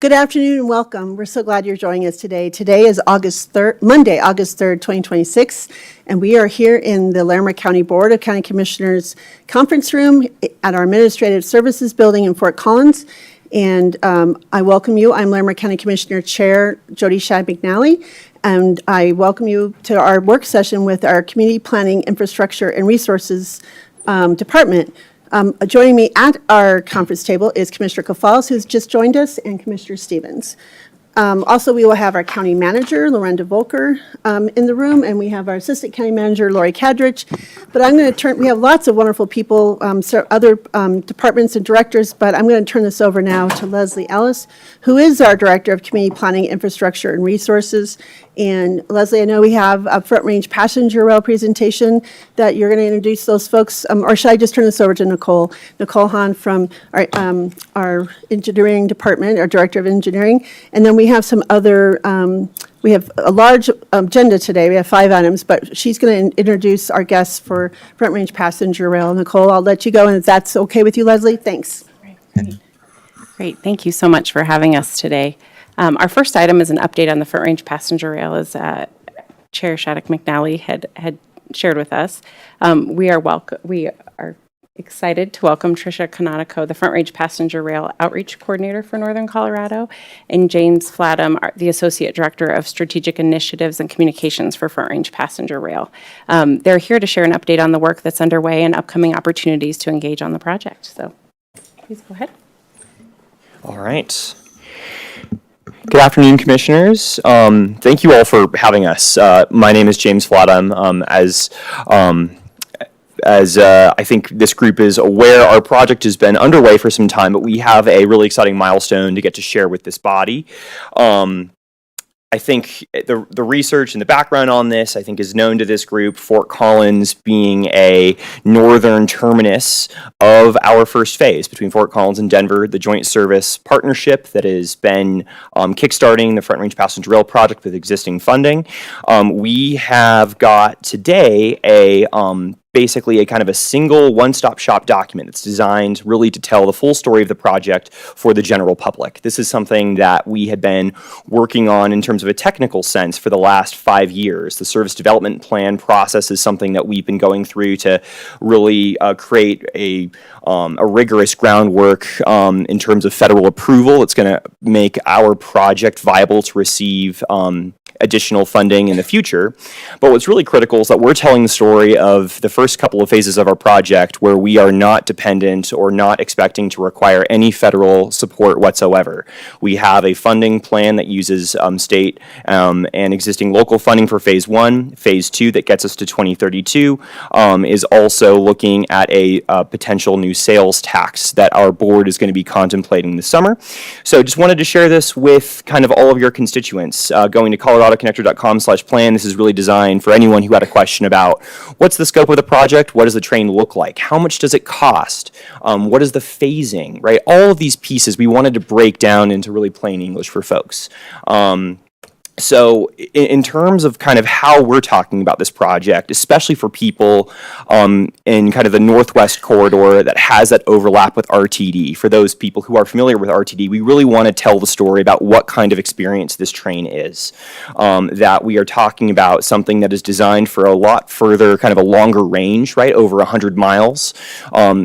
Good afternoon and welcome. We're so glad you're joining us today. Today is Monday, August 3rd, 2026, and we are here in the Larimer County Board of County Commissioners Conference Room at our Administrative Services Building in Fort Collins. And I welcome you. I'm Larimer County Commissioner Chair Jody Shad McNally, and I welcome you to our work session with our Community Planning, Infrastructure, and Resources Department. Joining me at our conference table is Commissioner Cafals, who's just joined us, and Commissioner Stevens. Also, we will have our county manager, Lorenda Volker, in the room, and we have our assistant county manager, Lori Kadrich. But I'm going to we have lots of wonderful people, other departments and directors, but I'm going to turn this over now to Leslie Ellis, who is our Director of Community Planning, Infrastructure, and Resources. And Leslie, I know we have a Front Range passenger rail presentation that you're going to introduce those folks, or should I just turn this over to Nicole? Nicole Hahn from our engineering department, our Director of Engineering. And then we have some other, we have a large agenda today. We have 5 items, but she's going to introduce our guests for Front Range passenger rail. Nicole, I'll let you go, and if that's okay with you, Leslie, thanks. Great. Thank you so much for having us today. Our first item is an update on the Front Range passenger rail, as Chair Shattuck McNally had shared with us. We are excited to welcome Tricia Canonico, the Front Range Passenger Rail Outreach Coordinator for Northern Colorado, and James Flatham, the Associate Director of Strategic Initiatives and Communications for Front Range Passenger Rail. They're here to share an update on the work that's underway and upcoming opportunities to engage on the project. So please go ahead. All right. Good afternoon, Commissioners. Thank you all for having us. My name is James Flatham. As I think this group is aware, our project has been underway for some time, but we have a really exciting milestone to get to share with this body. I think the research and the background on this, I think, is known to this group, Fort Collins being a northern terminus of our first phase between Fort Collins and Denver, the joint service partnership that has been kickstarting the Front Range Passenger Rail project with existing funding. We have got today basically a kind of a single one-stop shop document that's designed really to tell the full story of the project for the general public. This is something that we had been working on in terms of a technical sense for the last 5 years. The service development plan process is something that we've been going through to really create a rigorous groundwork in terms of federal approval. It's going to make our project viable to receive additional funding in the future. But what's really critical is that we're telling the story of the first couple of phases of our project where we are not dependent or not expecting to require any federal support whatsoever. We have a funding plan that uses state and existing local funding for phase 1. Phase 2 that gets us to 2032 is also looking at a potential new sales tax that our board is going to be contemplating this summer. So just wanted to share this with kind of all of your constituents. Going to coloradoconnector.com/plan. This is really designed for anyone who had a question about what's the scope of the project, what does the train look like, how much does it cost, what is the phasing, right? All of these pieces we wanted to break down into really plain English for folks. So in terms of kind of how we're talking about this project, especially for people in kind of the Northwest corridor that has that overlap with RTD, for those people who are familiar with RTD, we really want to tell the story about what kind of experience this train is. That we are talking about something that is designed for a lot further, kind of a longer range, right, over 100 miles.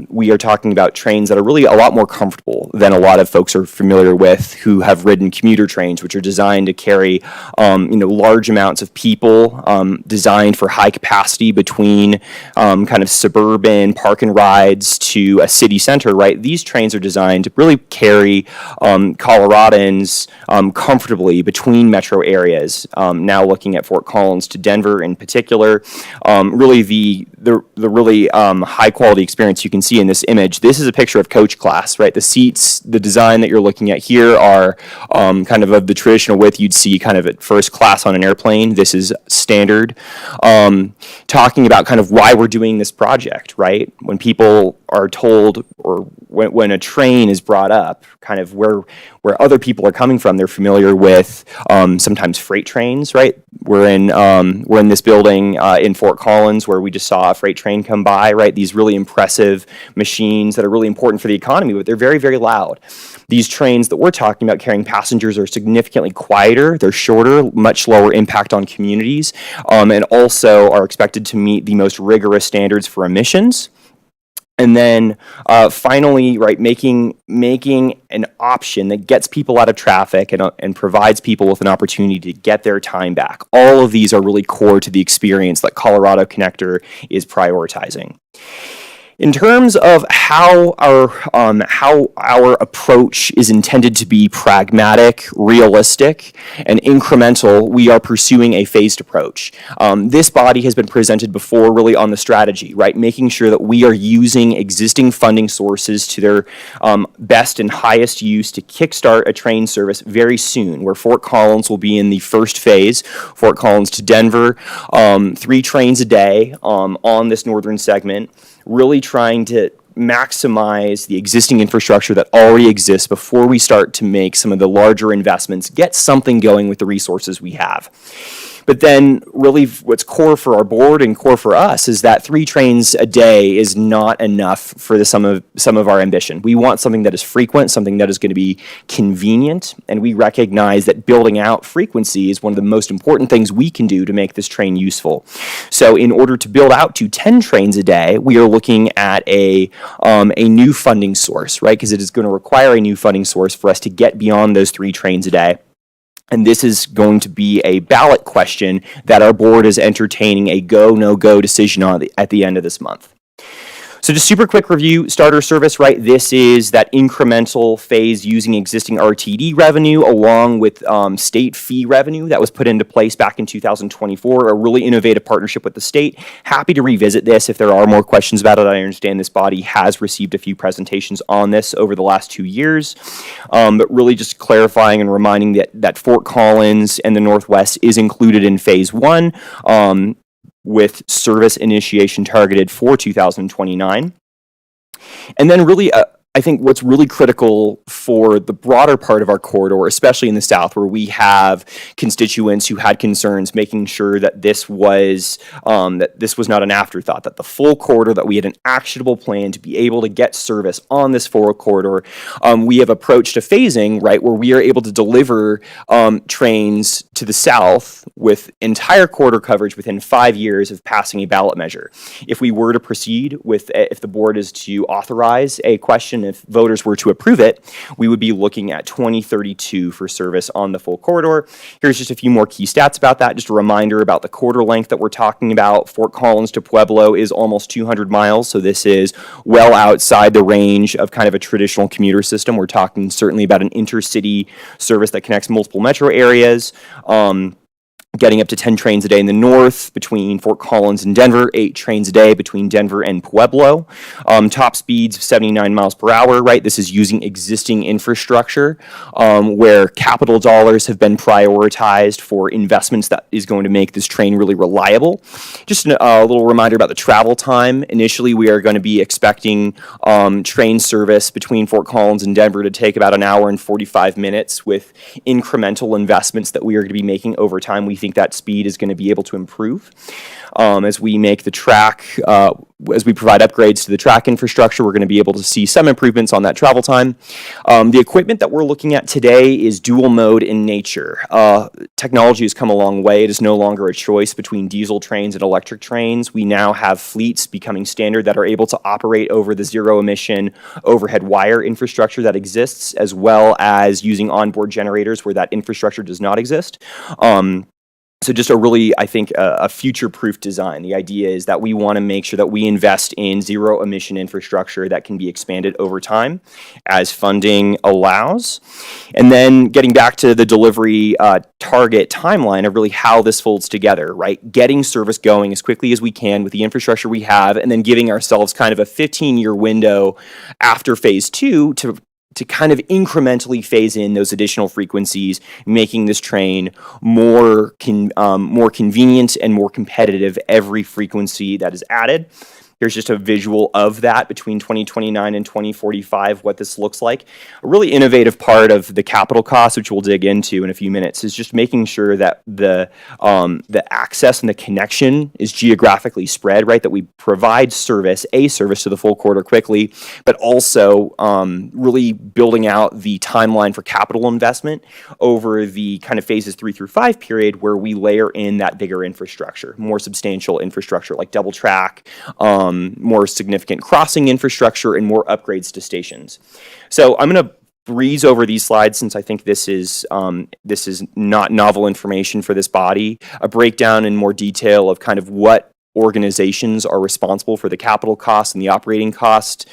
We are talking about trains that are really a lot more comfortable than a lot of folks are familiar with who have ridden commuter trains, which are designed to carry large amounts of people, designed for high capacity between kind of suburban park and rides to a city center, right? These trains are designed to really carry Coloradans comfortably between metro areas. Now looking at Fort Collins to Denver in particular, really the really high quality experience you can see in this image. This is a picture of coach class, right? The seats, the design that you're looking at here are kind of the traditional width you'd see kind of at first class on an airplane. This is standard. Talking about kind of why we're doing this project, right? When people are told, or when a train is brought up, kind of where other people are coming from, they're familiar with sometimes freight trains, right? We're in this building in Fort Collins where we just saw a freight train come by, right? These really impressive machines that are really important for the economy, but they're very, very loud. These trains that we're talking about carrying passengers are significantly quieter, they're shorter, much lower impact on communities, and also are expected to meet the most rigorous standards for emissions. And then finally, right, making an option that gets people out of traffic and provides people with an opportunity to get their time back. All of these are really core to the experience that Colorado Connector is prioritizing. In terms of how our approach is intended to be pragmatic, realistic, and incremental, we are pursuing a phased approach. This body has been presented before really on the strategy, right? Making sure that we are using existing funding sources to their best and highest use to kickstart a train service very soon, where Fort Collins will be in the first phase, Fort Collins to Denver, 3 trains a day on this northern segment, really trying to maximize the existing infrastructure that already exists before we start to make some of the larger investments, get something going with the resources we have. But then really what's core for our board and core for us is that 3 trains a day is not enough for some of our ambition. We want something that is frequent, something that is going to be convenient, and we recognize that building out frequency is one of the most important things we can do to make this train useful. So in order to build out to 10 trains a day, we are looking at a new funding source, right? Because it is going to require a new funding source for us to get beyond those 3 trains a day. And this is going to be a ballot question that our board is entertaining a go, no-go decision on at the end of this month. So just super quick review, starter service, right? This is that incremental phase using existing RTD revenue along with state fee revenue that was put into place back in 2024, a really innovative partnership with the state. Happy to revisit this if there are more questions about it. I understand this body has received a few presentations on this over the last 2 years, but really just clarifying and reminding that Fort Collins and the Northwest is included in phase 1. With service initiation targeted for 2029. And then really, I think what's really critical for the broader part of our corridor, especially in the south, where we have constituents who had concerns, making sure that this was not an afterthought, that the full corridor, that we had an actionable plan to be able to get service on this full corridor. We have approached a phasing, right, where we are able to deliver trains to the south with entire corridor coverage within 5 years of passing a ballot measure. If we were to proceed with, if the board is to authorize a question, if voters were to approve it, we would be looking at 2032 for service on the full corridor. Here's just a few more key stats about that. Just a reminder about the corridor length that we're talking about. Fort Collins to Pueblo is almost 200 miles, so this is well outside the range of kind of a traditional commuter system. We're talking certainly about an intercity service that connects multiple metro areas. Getting up to 10 trains a day in the north between Fort Collins and Denver, 8 trains a day between Denver and Pueblo. Top speeds of 79 miles per hour, right? This is using existing infrastructure where capital dollars have been prioritized for investments that is going to make this train really reliable. Just a little reminder about the travel time. Initially, we are going to be expecting train service between Fort Collins and Denver to take about 1 hour and 45 minutes with incremental investments that we are going to be making over time. We think that speed is going to be able to improve as we make the track, as we provide upgrades to the track infrastructure. We're going to be able to see some improvements on that travel time. The equipment that we're looking at today is dual mode in nature. Technology has come a long way. It is no longer a choice between diesel trains and electric trains. We now have fleets becoming standard that are able to operate over the zero emission overhead wire infrastructure that exists, as well as using onboard generators where that infrastructure does not exist. So just a really, I think, a future-proof design. The idea is that we want to make sure that we invest in zero-emission infrastructure that can be expanded over time as funding allows. And then getting back to the delivery target timeline of really how this folds together, right? Getting service going as quickly as we can with the infrastructure we have, and then giving ourselves kind of a 15-year window after phase 2 to kind of incrementally phase in those additional frequencies, making this train more convenient and more competitive every frequency that is added. Here's just a visual of that between 2029 and 2045, what this looks like. A really innovative part of the capital cost, which we'll dig into in a few minutes, is just making sure that the access and the connection is geographically spread, right? That we provide a service to the full corridor quickly, but also really building out the timeline for capital investment over the kind of phases 3 through 5 period, where we layer in that bigger infrastructure, more substantial infrastructure like double track, more significant crossing infrastructure, and more upgrades to stations. So I'm going to breeze over these slides since I think this is not novel information for this body. A breakdown in more detail of kind of what organizations are responsible for the capital cost and the operating cost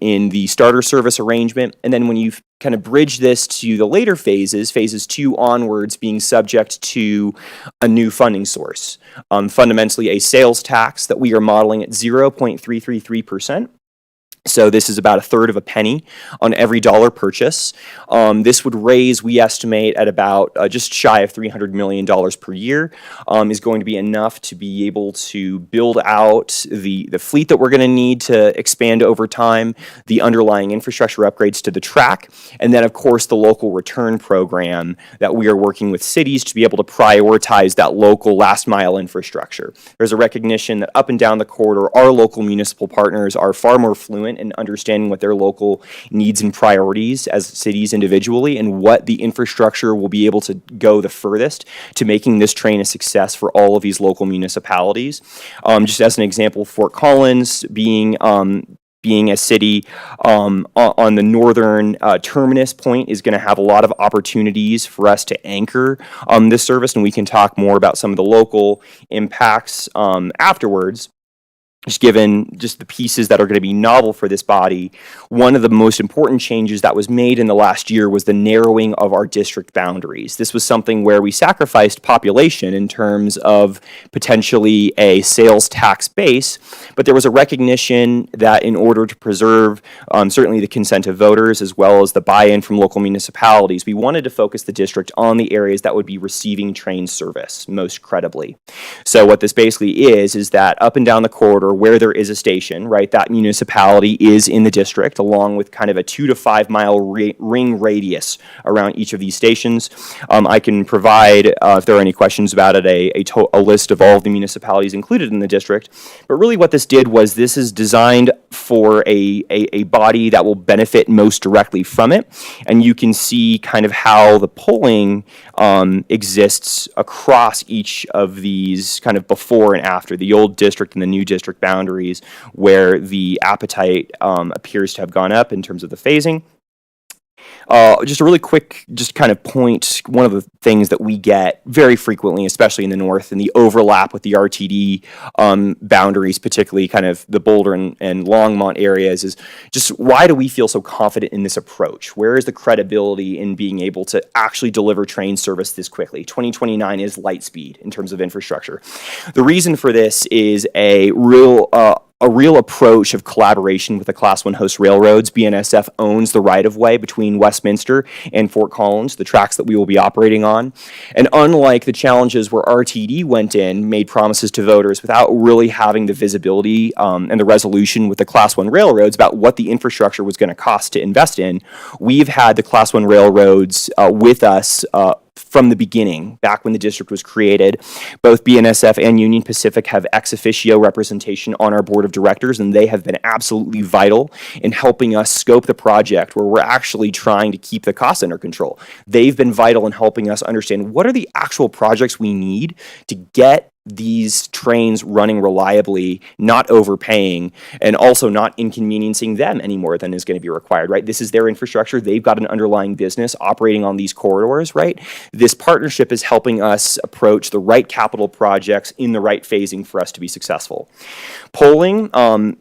in the starter service arrangement. And then when you kind of bridge this to the later phases 2 onwards, being subject to a new funding source, fundamentally a sales tax that we are modeling at 0.333%. So this is about a third of a penny on every dollar purchase. This would raise, we estimate, at about just shy of $300 million per year, is going to be enough to be able to build out the fleet that we're going to need to expand over time, the underlying infrastructure upgrades to the track, and then, of course, the local return program that we are working with cities to be able to prioritize that local last mile infrastructure. There's a recognition that up and down the corridor, our local municipal partners are far more fluent and understanding what their local needs and priorities as cities individually, and what the infrastructure will be able to go the furthest to making this train a success for all of these local municipalities. Just as an example, Fort Collins being a city on the northern terminus point is going to have a lot of opportunities for us to anchor this service, and we can talk more about some of the local impacts afterwards. Just given just the pieces that are going to be novel for this body, one of the most important changes that was made in the last year was the narrowing of our district boundaries. This was something where we sacrificed population in terms of potentially a sales tax base, but there was a recognition that in order to preserve certainly the consent of voters as well as the buy-in from local municipalities, we wanted to focus the district on the areas that would be receiving train service most credibly. So what this basically is that up and down the corridor, where there is a station, right, that municipality is in the district, along with kind of a 2 to 5 mile ring radius around each of these stations. I can provide, if there are any questions about it, a list of all of the municipalities included in the district. But really what this did was this is designed for a body that will benefit most directly from it. And you can see kind of how the polling exists across each of these kind of before and after, the old district and the new district boundaries, where the appetite appears to have gone up in terms of the phasing. Just a really quick, just kind of point, one of the things that we get very frequently, especially in the north, and the overlap with the RTD boundaries, particularly kind of the Boulder and Longmont areas, is just why do we feel so confident in this approach? Where is the credibility in being able to actually deliver train service this quickly? 2029 is light speed in terms of infrastructure. The reason for this is a real approach of collaboration with the Class 1 host railroads. BNSF owns the right-of-way between Westminster and Fort Collins, the tracks that we will be operating on. And unlike the challenges where RTD went in, made promises to voters without really having the visibility and the resolution with the Class 1 railroads about what the infrastructure was going to cost to invest in, we've had the Class 1 railroads with us from the beginning, back when the district was created. Both BNSF and Union Pacific have ex officio representation on our board of directors, and they have been absolutely vital in helping us scope the project where we're actually trying to keep the costs under control. They've been vital in helping us understand what are the actual projects we need to get these trains running reliably, not overpaying, and also not inconveniencing them any more than is going to be required, right? This is their infrastructure. They've got an underlying business operating on these corridors, right? This partnership is helping us approach the right capital projects in the right phasing for us to be successful. Polling,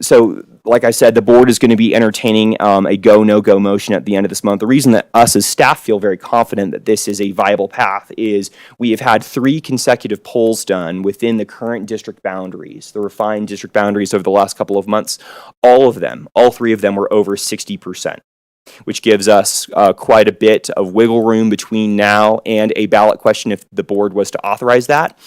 so like I said, the board is going to be entertaining a go, no-go motion at the end of this month. The reason that us as staff feel very confident that this is a viable path is we have had 3 consecutive polls done within the current district boundaries, the refined district boundaries over the last couple of months. All 3 of them were over 60%, which gives us quite a bit of wiggle room between now and a ballot question if the board was to authorize that.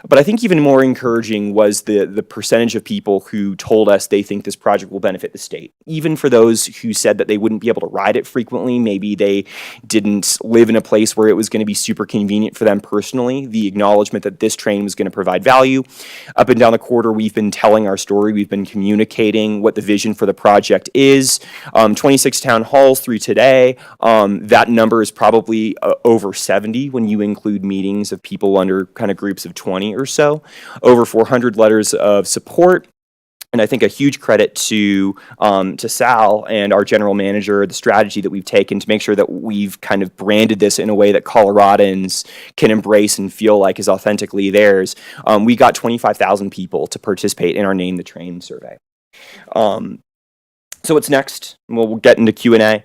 But I think even more encouraging was the percentage of people who told us they think this project will benefit the state. Even for those who said that they wouldn't be able to ride it frequently, maybe they didn't live in a place where it was going to be super convenient for them personally, the acknowledgement that this train was going to provide value. Up and down the corridor, we've been telling our story, we've been communicating what the vision for the project is. 26 town halls through today, that number is probably over 70 when you include meetings of people under kind of groups of 20 or so. Over 400 letters of support. And I think a huge credit to Sal and our general manager, the strategy that we've taken to make sure that we've kind of branded this in a way that Coloradans can embrace and feel like is authentically theirs. We got 25,000 people to participate in our Name the Train survey. So what's next? We'll get into Q&A.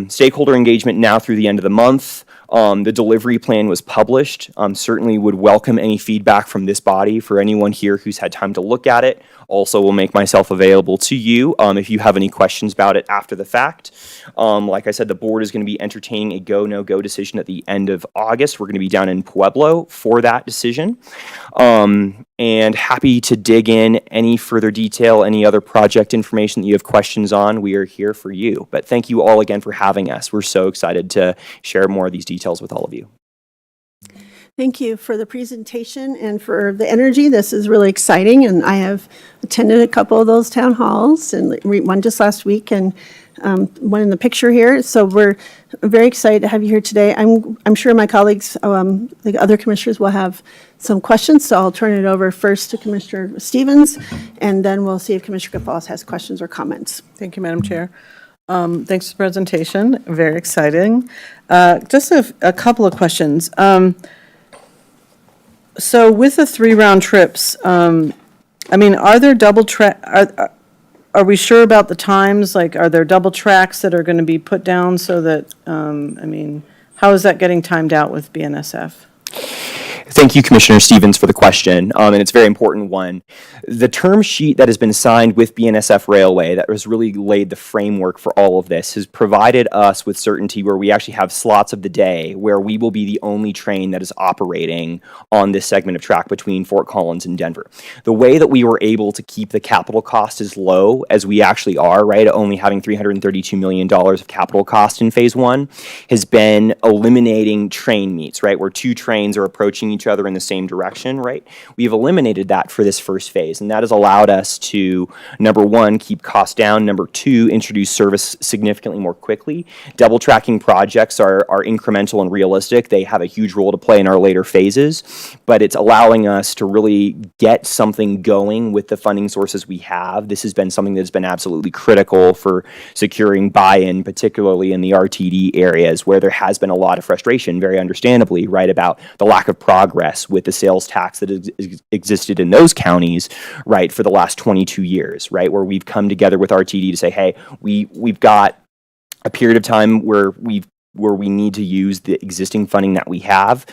Stakeholder engagement now through the end of the month. The delivery plan was published. Certainly would welcome any feedback from this body for anyone here who's had time to look at it. Also will make myself available to you if you have any questions about it after the fact. Like I said, the board is going to be entertaining a go, no-go decision at the end of August. We're going to be down in Pueblo for that decision. And happy to dig in any further detail, any other project information that you have questions on. We are here for you. But thank you all again for having us. We're so excited to share more of these details with all of you. Thank you for the presentation and for the energy. This is really exciting, and I have attended a couple of those town halls, and one just last week, and one in the picture here. So we're very excited to have you here today. I'm sure my colleagues, the other commissioners, will have some questions, so I'll turn it over first to Commissioner Stevens, and then we'll see if Commissioner Gonzalez has questions or comments. Thank you, Madam Chair. Thanks for the presentation. Very exciting. Just a couple of questions. So with the 3-round trips, I mean, are there double track? Are we sure about the times? Like, are there double tracks that are going to be put down so that? I mean, how is that getting timed out with BNSF? Thank you, Commissioner Stevens, for the question, and it's a very important one. The term sheet that has been signed with BNSF Railway that has really laid the framework for all of this has provided us with certainty where we actually have slots of the day where we will be the only train that is operating on this segment of track between Fort Collins and Denver. The way that we were able to keep the capital cost as low as we actually are, right, only having $332 million of capital cost in phase one, has been eliminating train meets, right, where two trains are approaching each other in the same direction, right? We've eliminated that for this first phase, and that has allowed us to, number one, keep costs down, number two, introduce service significantly more quickly. Double tracking projects are incremental and realistic. They have a huge role to play in our later phases, but it's allowing us to really get something going with the funding sources we have. This has been something that's been absolutely critical for securing buy-in, particularly in the RTD areas where there has been a lot of frustration, very understandably, right, about the lack of progress with the sales tax that existed in those counties, right, for the last 22 years, right, where we've come together with RTD to say, hey, we've got a period of time where we need to use the existing funding that we have.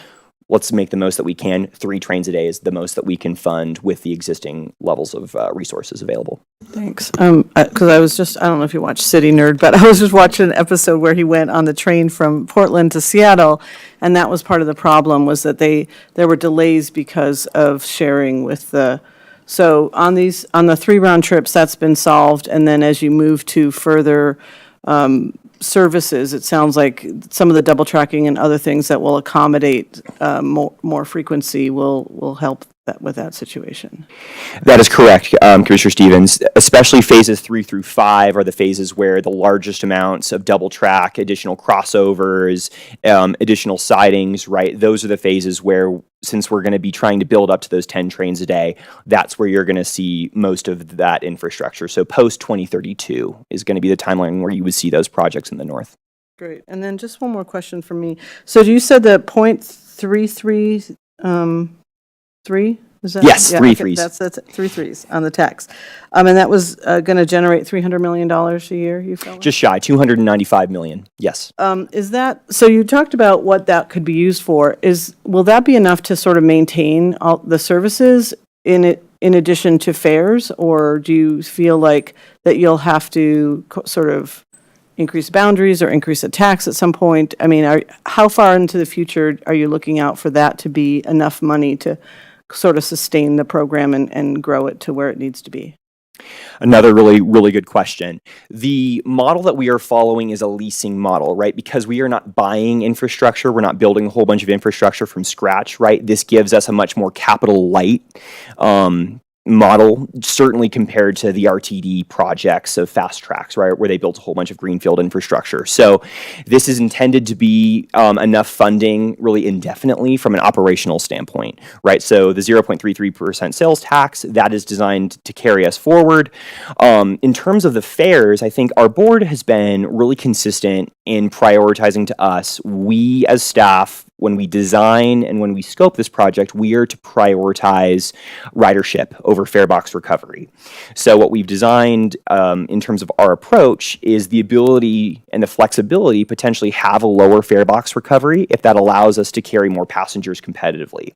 Let's make the most that we can. 3 trains a day is the most that we can fund with the existing levels of resources available. Thanks. Because I was just, I don't know if you watch City Nerd, but I was just watching an episode where he went on the train from Portland to Seattle, and that was part of the problem, was that there were delays because of sharing with the, so on the 3-round trips, that's been solved, and then as you move to further services, it sounds like some of the double tracking and other things that will accommodate more frequency will help with that situation. That is correct, Commissioner Stevens. Especially phases 3 through 5 are the phases where the largest amounts of double track, additional crossovers, additional sidings, right? Those are the phases where, since we're going to be trying to build up to those 10 trains a day, that's where you're going to see most of that infrastructure. So post 2032 is going to be the timeline where you would see those projects in the north. Great. And then just one more question from me. So you said that 0.33 3? Is that? Yes, yeah, 3 okay, threes. That's 3 threes on the tax. And that was going to generate $300 million a year, you felt? Just shy, 295 million, yes. Is that, so you talked about what that could be used for. Will that be enough to sort of maintain all the services in addition to fares? Or do you feel like that you'll have to sort of increase boundaries or increase the tax at some point? I mean, how far into the future are you looking out for that to be enough money to sort of sustain the program and grow it to where it needs to be? Another really, really good question. The model that we are following is a leasing model, right? Because we are not buying infrastructure, we're not building a whole bunch of infrastructure from scratch, right? This gives us a much more capital light model, certainly compared to the RTD projects of fast tracks, right, where they built a whole bunch of greenfield infrastructure. So this is intended to be enough funding really indefinitely from an operational standpoint, right? So the 0.33% sales tax, that is designed to carry us forward. In terms of the fares, I think our board has been really consistent in prioritizing to us. We as staff, when we design and when we scope this project, we are to prioritize ridership over fare box recovery. So what we've designed in terms of our approach is the ability and the flexibility potentially have a lower fare box recovery if that allows us to carry more passengers competitively.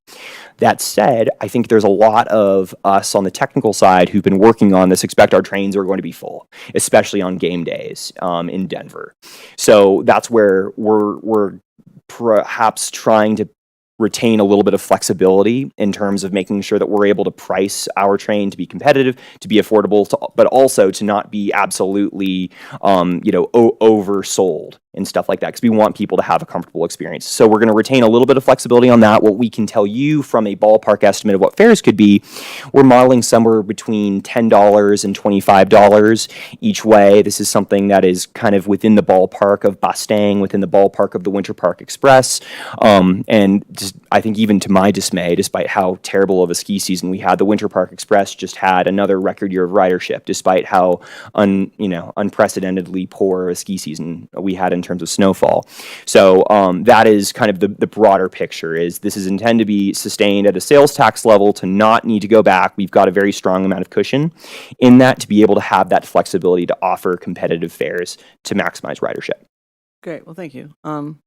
That said, I think there's a lot of us on the technical side who've been working on this expect our trains are going to be full, especially on game days in Denver. So that's where we're perhaps trying to retain a little bit of flexibility in terms of making sure that we're able to price our train to be competitive, to be affordable, but also to not be absolutely, oversold and stuff like that, because we want people to have a comfortable experience. So we're going to retain a little bit of flexibility on that. What we can tell you from a ballpark estimate of what fares could be, we're modeling somewhere between $10 and $25 each way. This is something that is kind of within the ballpark of Bustang, within the ballpark of the Winter Park Express, and just, I think even to my dismay, despite how terrible of a ski season we had, the Winter Park Express just had another record year of ridership, despite how unprecedentedly poor a ski season we had in terms of snowfall. So that is kind of the broader picture. Is this is intended to be sustained at a sales tax level to not need to go back. We've got a very strong amount of cushion in that to be able to have that flexibility to offer competitive fares to maximize ridership. Great. Well, thank you. I'm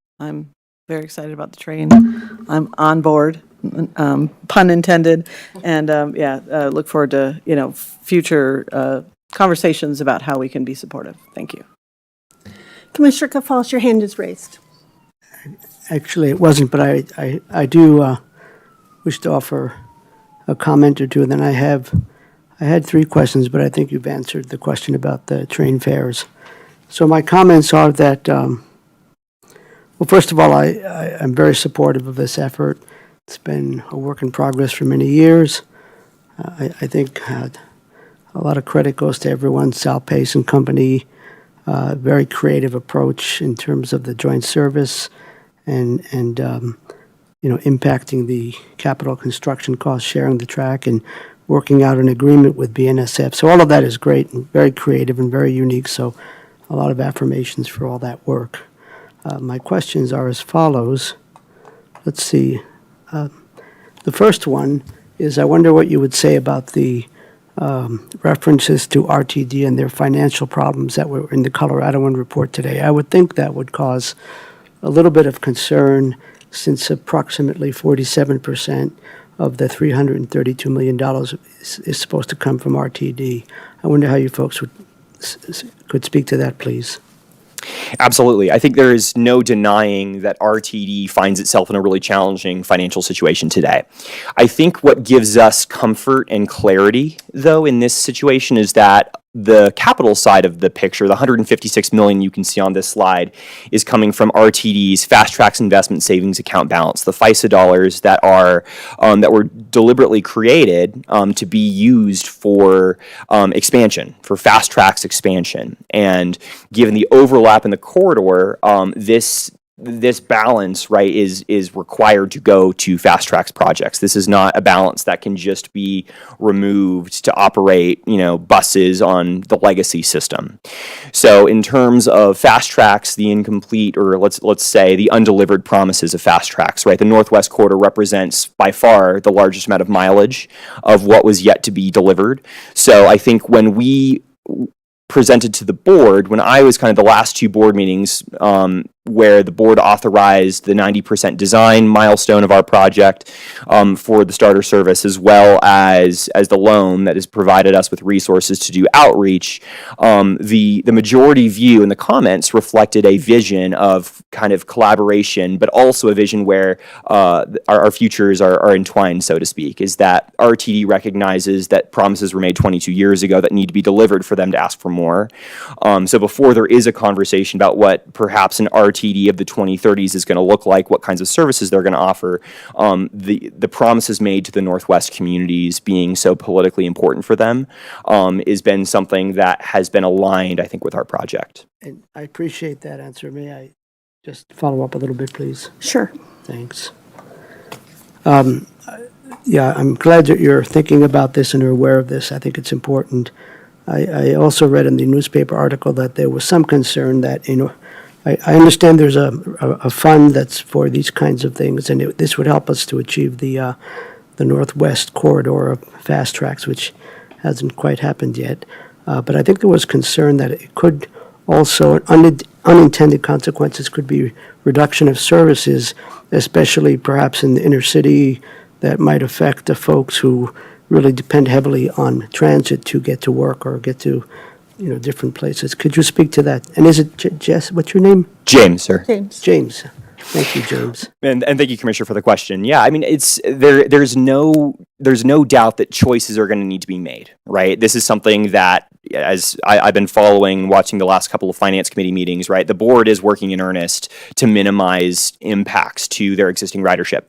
very excited about the train. I'm on board, pun intended, and look forward to future conversations about how we can be supportive. Thank you. Commissioner Kafalis, your hand is raised. Actually, it wasn't, but I do wish to offer a comment or two. And then I had 3 questions, but I think you've answered the question about the train fares. So my comments are that, well, first of all, I'm very supportive of this effort. It's been a work in progress for many years. I think a lot of credit goes to everyone, Sal Pace and company. Very creative approach in terms of the joint service and impacting the capital construction costs, sharing the track, and working out an agreement with BNSF. So all of that is great and very creative and very unique. So a lot of affirmations for all that work. My questions are as follows. Let's see. The first one is I wonder what you would say about the references to RTD and their financial problems that were in the Coloradoan report today. I would think that would cause a little bit of concern since approximately 47% of the $332 million is supposed to come from RTD. I wonder how you folks could speak to that, please. Absolutely. I think there is no denying that RTD finds itself in a really challenging financial situation today. I think what gives us comfort and clarity, though, in this situation is that the capital side of the picture, the $156 million you can see on this slide, is coming from RTD's Fast Tracks Investment Savings Account balance, the FISA dollars that were deliberately created to be used for expansion, for Fast Tracks expansion. And given the overlap in the corridor, this balance, right, is required to go to Fast Tracks projects. This is not a balance that can just be removed to operate, buses on the legacy system. So in terms of Fast Tracks, the incomplete, or let's say the undelivered promises of Fast Tracks, right, the Northwest Corridor represents by far the largest amount of mileage of what was yet to be delivered. So I think when we presented to the board, when I was kind of the last 2 board meetings, where the board authorized the 90% design milestone of our project for the starter service, as well as the loan that has provided us with resources to do outreach. The majority view in the comments reflected a vision of kind of collaboration, but also a vision where our futures are entwined, so to speak, is that RTD recognizes that promises were made 22 years ago that need to be delivered for them to ask for more. So before there is a conversation about what perhaps an RTD of the 2030s is going to look like, what kinds of services they're going to offer, the promises made to the Northwest communities being so politically important for them has been something that has been aligned, I think, with our project. And I appreciate that answer. May I just follow up a little bit, please? Sure. Thanks. Yeah, I'm glad that you're thinking about this and are aware of this. I think it's important. I also read in the newspaper article that there was some concern that, I understand there's a fund that's for these kinds of things, and this would help us to achieve the Northwest corridor of fast tracks, which hasn't quite happened yet. But I think there was concern that it could also, unintended consequences could be reduction of services, especially perhaps in the inner city, that might affect the folks who really depend heavily on transit to get to work or get to, different places. Could you speak to that? And is it Jess? What's your name? James, sir. James. James. Thank you, James. And thank you, Commissioner, for the question. Yeah, I mean, there's no doubt that choices are going to need to be made, right? This is something that, as I've been following, watching the last couple of Finance Committee meetings, right? The board is working in earnest to minimize impacts to their existing ridership.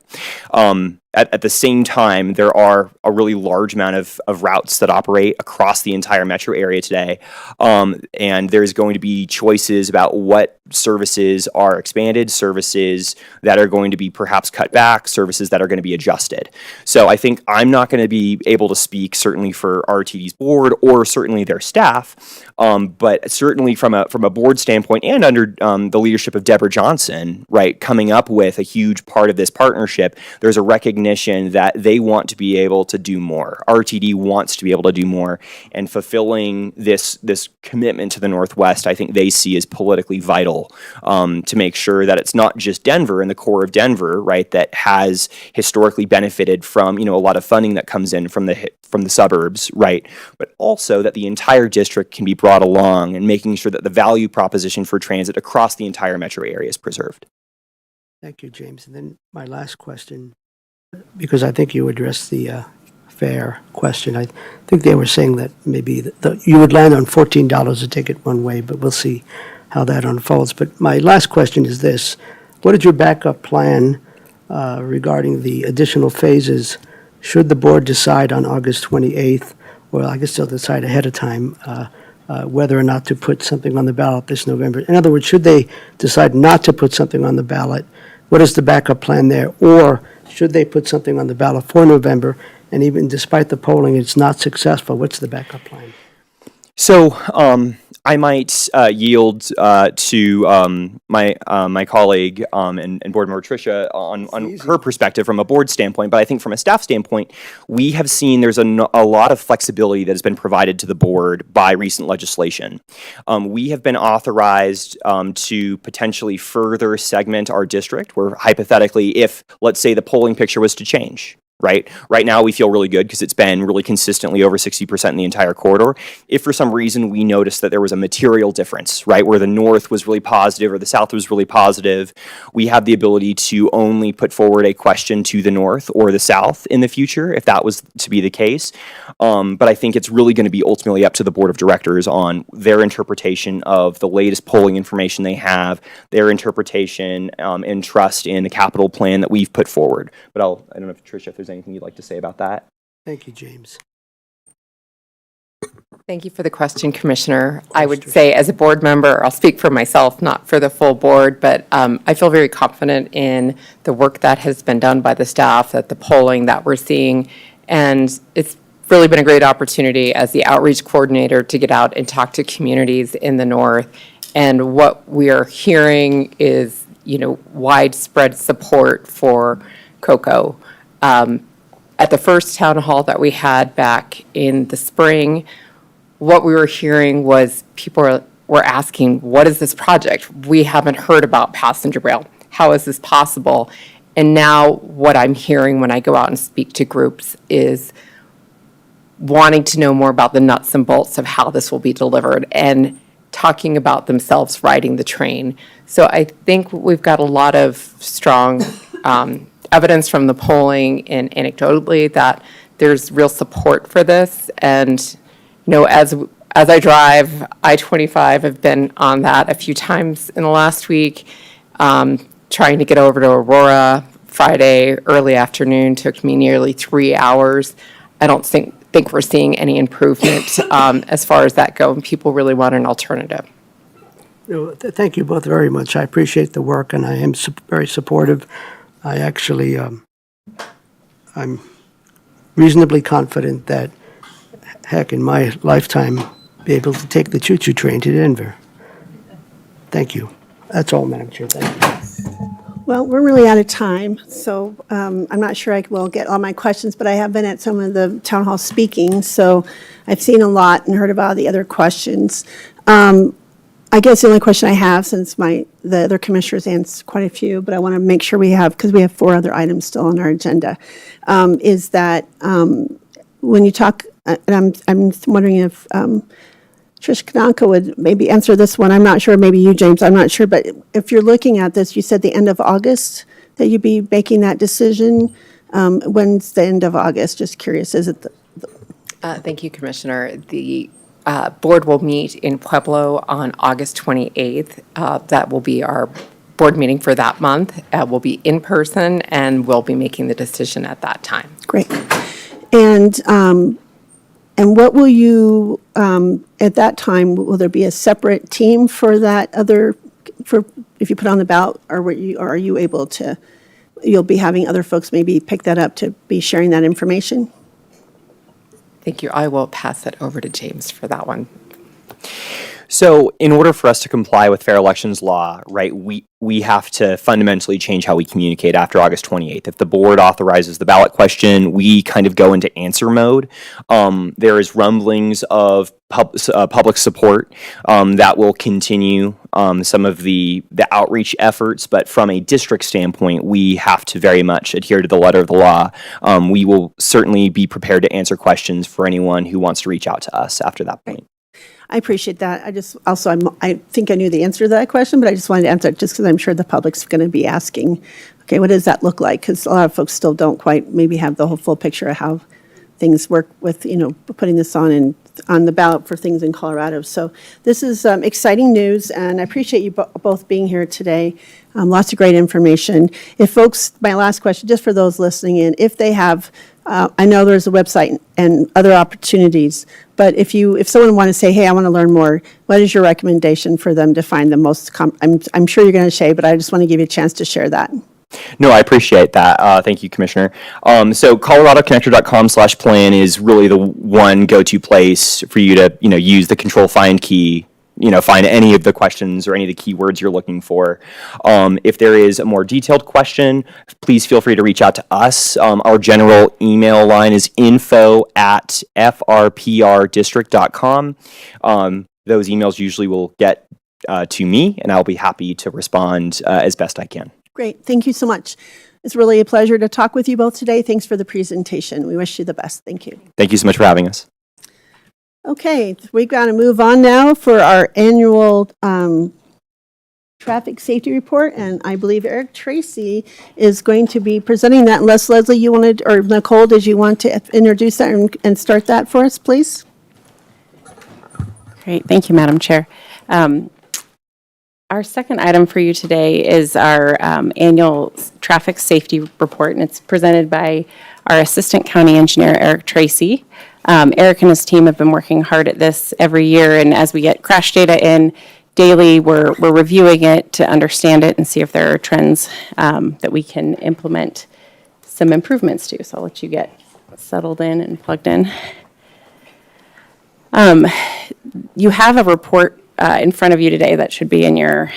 At the same time, there are a really large amount of routes that operate across the entire metro area today. And there's going to be choices about what services are expanded, services that are going to be perhaps cut back, services that are going to be adjusted. So I think I'm not going to be able to speak certainly for RTD's board or certainly their staff, but certainly from a board standpoint and under the leadership of Deborah Johnson, right, coming up with a huge part of this partnership, there's a recognition that they want to be able to do more. RTD wants to be able to do more, and fulfilling this commitment to the Northwest, I think they see as politically vital to make sure that it's not just Denver and the core of Denver, right, that has historically benefited from a lot of funding that comes in from the suburbs, right, but also that the entire district can be brought along and making sure that the value proposition for transit across the entire metro area is preserved. Thank you, James. And then my last question, because I think you addressed the fare question. I think they were saying that maybe you would land on $14 a ticket one way, but we'll see how that unfolds. But my last question is this. What is your backup plan regarding the additional phases should the board decide on August 28th, or I guess they'll decide ahead of time, whether or not to put something on the ballot this November? In other words, should they decide not to put something on the ballot, what is the backup plan there? Or should they put something on the ballot for November, and even despite the polling, it's not successful, what's the backup plan? So I might yield to my colleague and board member Tricia on her perspective from a board standpoint, but I think from a staff standpoint, we have seen there's a lot of flexibility that has been provided to the board by recent legislation. We have been authorized to potentially further segment our district, where hypothetically, if, let's say, the polling picture was to change, right? Right now, we feel really good because it's been really consistently over 60% in the entire corridor. If for some reason we noticed that there was a material difference, right, where the north was really positive or the south was really positive, we have the ability to only put forward a question to the north or the south in the future, if that was to be the case. But I think it's really going to be ultimately up to the board of directors on their interpretation of the latest polling information they have, their interpretation and trust in the capital plan that we've put forward. But I don't know if Tricia, if there's anything you'd like to say about that. Thank you, James. Thank you for the question, Commissioner. I would say as a board member, I'll speak for myself, not for the full board, but I feel very confident in the work that has been done by the staff, that the polling that we're seeing, and it's really been a great opportunity as the outreach coordinator to get out and talk to communities in the north. And what we are hearing is, widespread support for COCO. At the first town hall that we had back in the spring, what we were hearing was people were asking, what is this project? We haven't heard about passenger rail. How is this possible? And now what I'm hearing when I go out and speak to groups is wanting to know more about the nuts and bolts of how this will be delivered and talking about themselves riding the train. So I think we've got a lot of strong evidence from the polling and anecdotally that there's real support for this. And, you know, as I drive I-25, I've been on that a few times in the last week, trying to get over to Aurora Friday early afternoon took me nearly 3 hours. I don't think we're seeing any improvement as far as that go, and people really want an alternative. Thank you both very much. I appreciate the work, and I am very supportive. I actually, I'm reasonably confident that, heck, in my lifetime, be able to take the choo-choo train to Denver. Thank you. That's all, Madam Chair. Thank you. Well, we're really out of time, so I'm not sure I will get all my questions, but I have been at some of the town hall speaking, so I've seen a lot and heard about the other questions. I guess the only question I have, since the other commissioners answered quite a few, but I want to make sure we have, because we have 4 other items still on our agenda, is that when you talk, and I'm wondering if Trish Kanaka would maybe answer this one. I'm not sure, maybe you, James, I'm not sure, but if you're looking at this, you said the end of August that you'd be making that decision. When's the end of August? Just curious, is it Thank you, Commissioner. The board will meet in Pueblo on August 28th. That will be our board meeting for that month. We'll be in person, and we'll be making the decision at that time. great? And what will you, at that time, will there be a separate team for that if you put on the ballot, or are you able to, you'll be having other folks maybe pick that up to be sharing that information? Thank you. I will pass it over to James for that one. So in order for us to comply with fair elections law, right, we have to fundamentally change how we communicate after August 28th. If the board authorizes the ballot question, we kind of go into answer mode. There is rumblings of public support that will continue some of the outreach efforts, but from a district standpoint, we have to very much adhere to the letter of the law. We will certainly be prepared to answer questions for anyone who wants to reach out to us after that point. I appreciate that. I think I knew the answer to that question, but I just wanted to answer it just because I'm sure the public's going to be asking, okay, what does that look like? Because a lot of folks still don't quite maybe have the whole full picture of how things work with, putting this on the ballot for things in Colorado. So this is exciting news, and I appreciate you both being here today. Lots of great information. If folks, my last question, just for those listening in, if they have, I know there's a website and other opportunities, but if someone want to say, hey, I want to learn more, what is your recommendation for them to find the most, I'm sure you're going to say, but I just want to give you a chance to share that. No, I appreciate that. Thank you, Commissioner. So coloradoconnector.com/plan is really the one go-to place for you to, use the control find key, find any of the questions or any of the keywords you're looking for. If there is a more detailed question, please feel free to reach out to us. Our general email line is info@frprdistrict.com. Those emails usually will get to me, and I'll be happy to respond as best I can. Great. Thank you so much. It's really a pleasure to talk with you both today. Thanks for the presentation. We wish you the best. Thank you. Thank you so much for having us. Okay, we've got to move on now for our annual traffic safety report, and I believe Eric Tracy is going to be presenting that. Unless, Leslie, you wanted, or Nicole, did you want to introduce that and start that for us, please? Great. Thank you, Madam Chair. Our second item for you today is our annual traffic safety report, and it's presented by our Assistant County Engineer, Eric Tracy. Eric and his team have been working hard at this every year, and as we get crash data in daily, we're reviewing it to understand it and see if there are trends that we can implement some improvements to. So I'll let you get settled in and plugged in. You have a report in front of you today that should be in your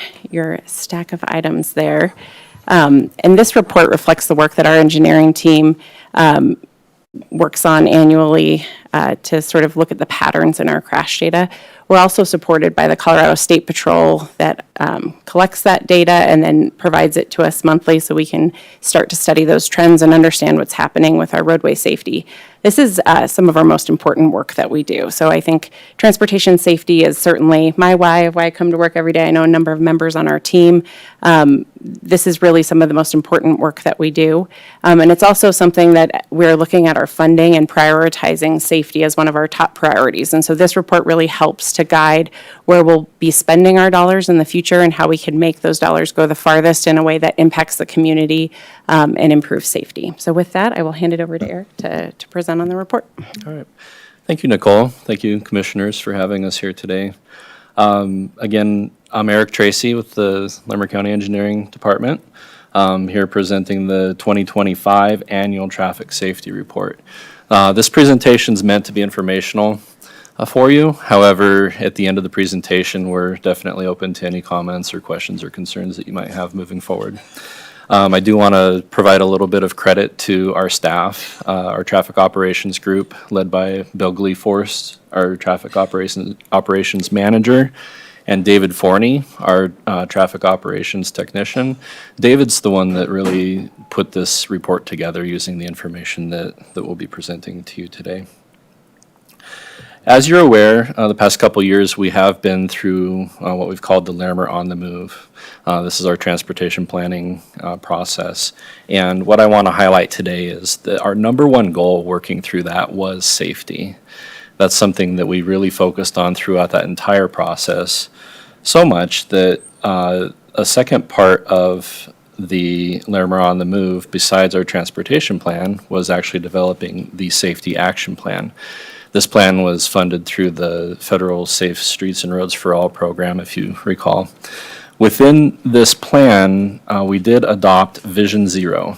stack of items there. And this report reflects the work that our engineering team works on annually to sort of look at the patterns in our crash data. We're also supported by the Colorado State Patrol that collects that data and then provides it to us monthly so we can start to study those trends and understand what's happening with our roadway safety. This is some of our most important work that we do. So I think transportation safety is certainly my why I come to work every day. I know a number of members on our team. This is really some of the most important work that we do. And it's also something that we're looking at our funding and prioritizing safety as one of our top priorities. And so this report really helps to guide where we'll be spending our dollars in the future and how we can make those dollars go the farthest in a way that impacts the community and improves safety. So with that, I will hand it over to Eric to present on the report. All right. Thank you, Nicole. Thank you, commissioners, for having us here today. Again, I'm Eric Tracy with the Larimer County Engineering Department, here presenting the 2025 Annual Traffic Safety Report. This presentation is meant to be informational for you. However, at the end of the presentation, we're definitely open to any comments or questions or concerns that you might have moving forward. I do want to provide a little bit of credit to our staff, our traffic operations group led by Bill Gleeforce, our traffic operations manager, and David Forney, our traffic operations technician. David's the one that really put this report together using the information that we'll be presenting to you today. As you're aware, the past couple years we have been through what we've called the Larimer on the Move. This is our transportation planning process. And what I want to highlight today is that our number one goal working through that was safety. That's something that we really focused on throughout that entire process, so much that a second part of the Larimer on the Move, besides our transportation plan, was actually developing the safety action plan. This plan was funded through the federal Safe Streets and Roads for All program, if you recall. Within this plan, we did adopt Vision Zero.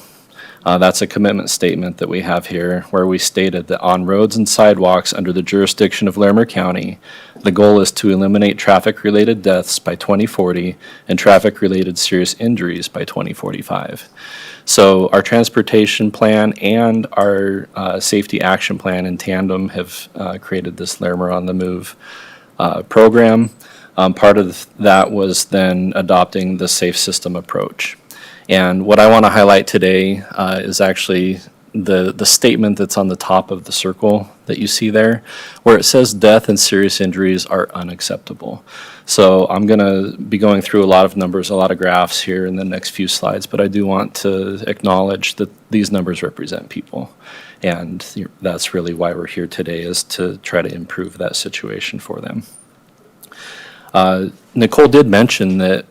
That's a commitment statement that we have here where we stated that on roads and sidewalks under the jurisdiction of Larimer County, the goal is to eliminate traffic-related deaths by 2040 and traffic-related serious injuries by 2045. So our transportation plan and our safety action plan in tandem have created this Larimer on the Move program. Part of that was then adopting the safe system approach. And what I want to highlight today is actually the statement that's on the top of the circle that you see there, where it says death and serious injuries are unacceptable. So I'm going to be going through a lot of numbers, a lot of graphs here in the next few slides, but I do want to acknowledge that these numbers represent people. And that's really why we're here today, is to try to improve that situation for them. Nicole did mention that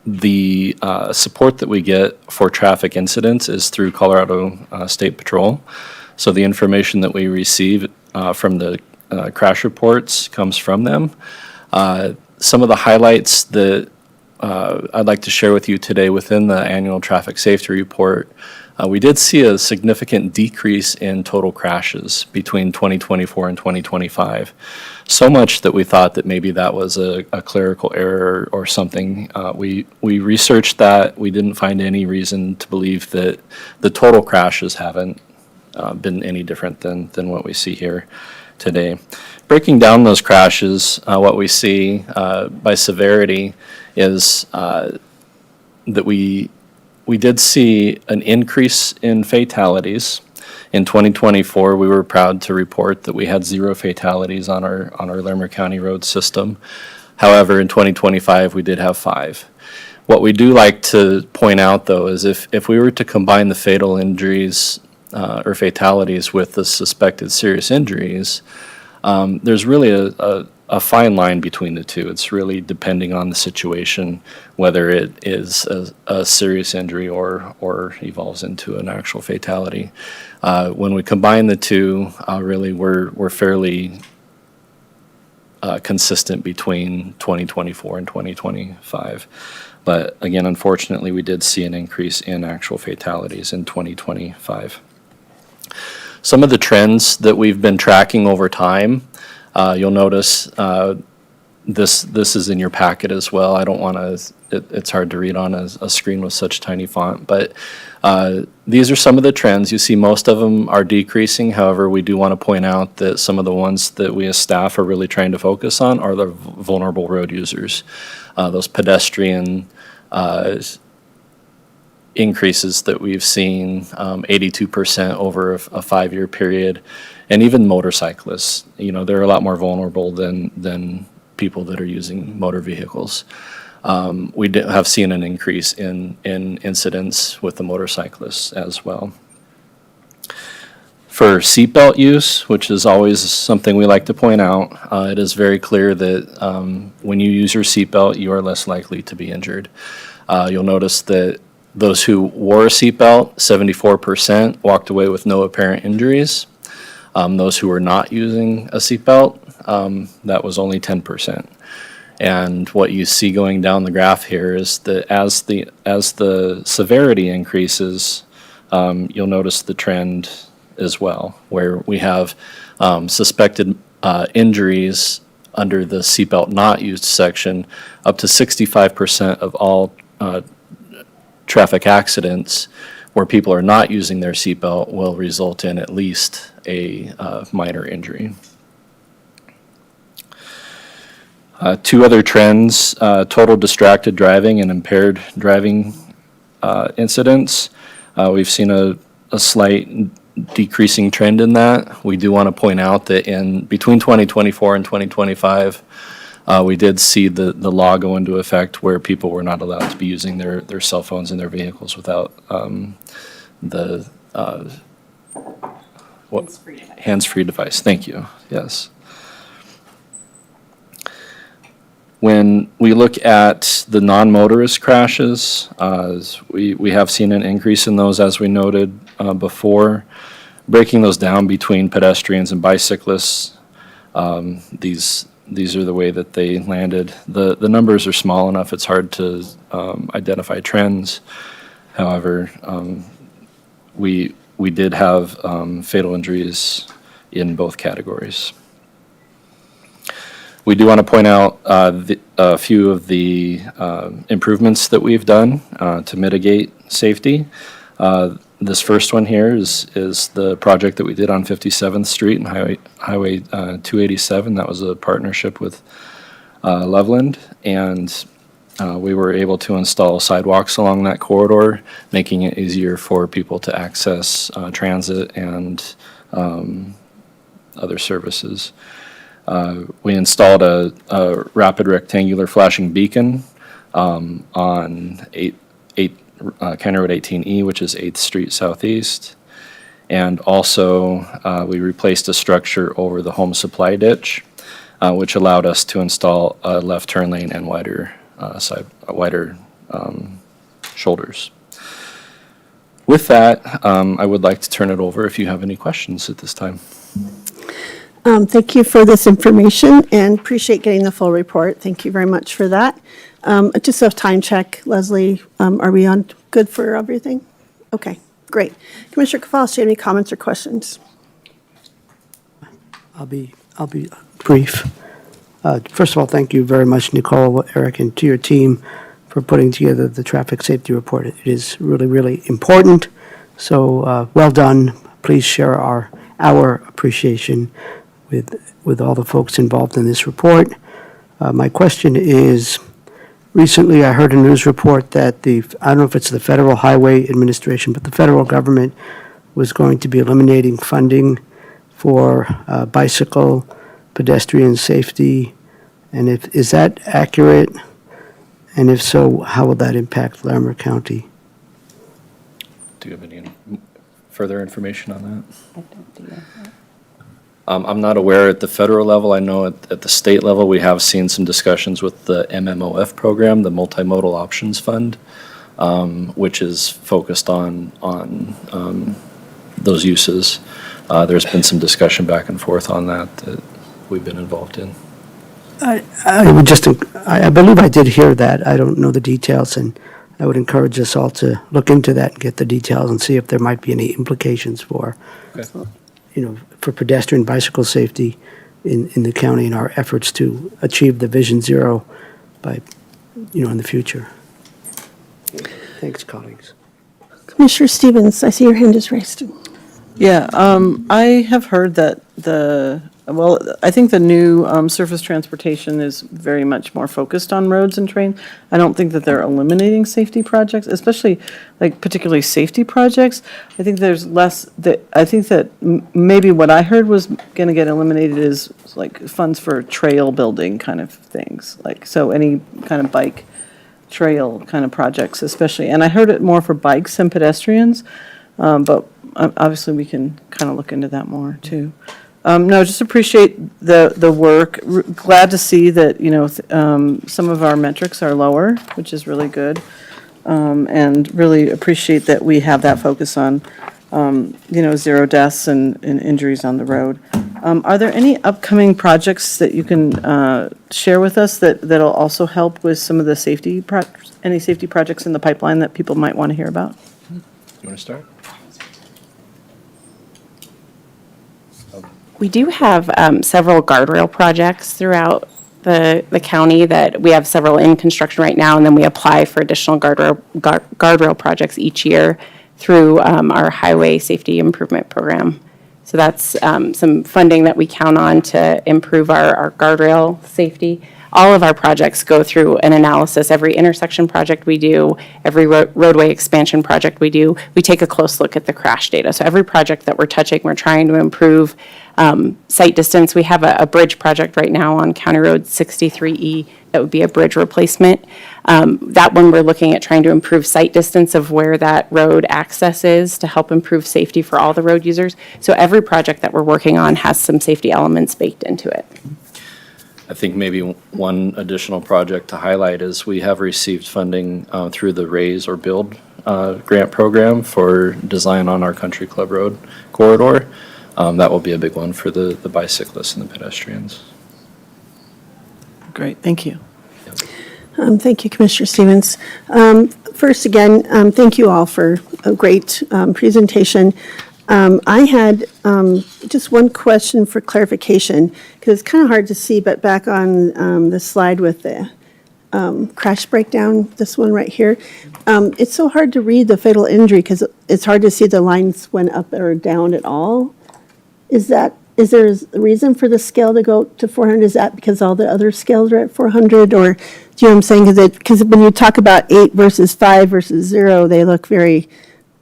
the support that we get for traffic incidents is through Colorado State Patrol. So the information that we receive from the crash reports comes from them. Some of the highlights that I'd like to share with you today within the annual traffic safety report, we did see a significant decrease in total crashes between 2024 and 2025. So much that we thought that maybe that was a clerical error or something. We researched that. We didn't find any reason to believe that the total crashes haven't been any different than what we see here today. Breaking down those crashes, what we see by severity is that we did see an increase in fatalities. In 2024, we were proud to report that we had 0 fatalities on our Larimer County road system. However, in 2025, we did have 5. What we do like to point out, though, is if we were to combine the fatal injuries or fatalities with the suspected serious injuries, there's really a fine line between the two. It's really depending on the situation, whether it is a serious injury or evolves into an actual fatality. When we combine the two, really we're fairly consistent between 2024 and 2025. But again, unfortunately, we did see an increase in actual fatalities in 2025. Some of the trends that we've been tracking over time, you'll notice this is in your packet as well. I don't want to, it's hard to read on a screen with such tiny font, but these are some of the trends. You see most of them are decreasing. However, we do want to point out that some of the ones that we as staff are really trying to focus on are the vulnerable road users. Those pedestrian increases that we've seen, 82% over a 5-year period, and even motorcyclists. You know, they're a lot more vulnerable than people that are using motor vehicles. We have seen an increase in incidents with the motorcyclists as well. For seatbelt use, which is always something we like to point out, it is very clear that when you use your seatbelt, you are less likely to be injured. You'll notice that those who wore a seatbelt, 74% walked away with no apparent injuries. Those who were not using a seatbelt, that was only 10%. And what you see going down the graph here is that as the severity increases, you'll notice the trend as well, where we have suspected injuries under the seatbelt not used section. Up to 65% of all traffic accidents where people are not using their seatbelt will result in at least a minor injury. Two other trends, total distracted driving and impaired driving incidents. We've seen a slight decreasing trend in that. We do want to point out that in between 2024 and 2025, we did see the law go into effect where people were not allowed to be using their cell phones in their vehicles without the hands-free device. Thank you. Yes. When we look at the non-motorist crashes, we have seen an increase in those, as we noted before. Breaking those down between pedestrians and bicyclists, these are the way that they landed. The numbers are small enough, it's hard to identify trends. However, we did have fatal injuries in both categories. We do want to point out a few of the improvements that we've done to mitigate safety. This first one here is the project that we did on 57th Street and Highway 287. That was a partnership with Loveland, and we were able to install sidewalks along that corridor, making it easier for people to access transit and other services. We installed a rapid rectangular flashing beacon on County Road 18E, which is 8th Street Southeast. And also, we replaced a structure over the home supply ditch, which allowed us to install a left turn lane and wider shoulders. With that, I would like to turn it over if you have any questions at this time. Thank you for this information and appreciate getting the full report. Thank you very much for that. Just a time check, Leslie, are we on good for everything? Okay, great. Commissioner Kavalos, do you have any comments or questions? I'll be brief. First of all, thank you very much, Nicole, Eric, and to your team for putting together the traffic safety report. It is really, really important. So well done. Please share our appreciation with all the folks involved in this report. My question is, recently I heard a news report that I don't know if it's the Federal Highway Administration, but the federal government was going to be eliminating funding for bicycle pedestrian safety. And is that accurate? And if so, how will that impact Larimer County? Do you have any further information on that? I don't do that. I'm not aware at the federal level. I know at the state level, we have seen some discussions with the MMOF program, the Multimodal Options Fund, which is focused on those uses. There's been some discussion back and forth on that we've been involved in. I believe I did hear that. I don't know the details, and I would encourage us all to look into that and get the details and see if there might be any implications for, for pedestrian bicycle safety in the county and our efforts to achieve the Vision Zero by, in the future. Thanks, colleagues. Commissioner Stevens, I see your hand is raised. Yeah, I have heard that I think the new surface transportation is very much more focused on roads and train. I don't think that they're eliminating safety projects, especially like particularly safety projects. I think there's less, I think that maybe what I heard was going to get eliminated is like funds for trail building kind of things. Like, so any kind of bike trail kind of projects especially. And I heard it more for bikes and pedestrians, but obviously we can kind of look into that more too. No, just appreciate the work. Glad to see that, you know, some of our metrics are lower, which is really good. And really appreciate that we have that focus on, you know, 0 deaths and injuries on the road. Are there any upcoming projects that you can share with us that'll also help with some of the any safety projects in the pipeline that people might want to hear about? You want to start? We do have several guardrail projects throughout the county that we have several in construction right now, and then we apply for additional guardrail projects each year through our Highway Safety Improvement Program. So that's some funding that we count on to improve our guardrail safety. All of our projects go through an analysis. Every intersection project we do, every roadway expansion project we do, we take a close look at the crash data. So every project that we're touching, we're trying to improve sight distance. We have a bridge project right now on County Road 63E that would be a bridge replacement. That one, we're looking at trying to improve sight distance of where that road access is to help improve safety for all the road users. So every project that we're working on has some safety elements baked into it. I think maybe one additional project to highlight is we have received funding through the Raise or Build grant program for design on our Country Club Road corridor. That will be a big one for the bicyclists and the pedestrians. Great, thank you. Thank you, Commissioner Stevens. First, again, thank you all for a great presentation. I had just one question for clarification, because it's kind of hard to see, but back on the slide with the crash breakdown, this one right here, it's so hard to read the fatal injury because it's hard to see the lines went up or down at all. Is there a reason for the scale to go to 400? Is that because all the other scales are at 400? Or do you know what I'm saying? Because when you talk about 8 versus 5 versus 0, they look very,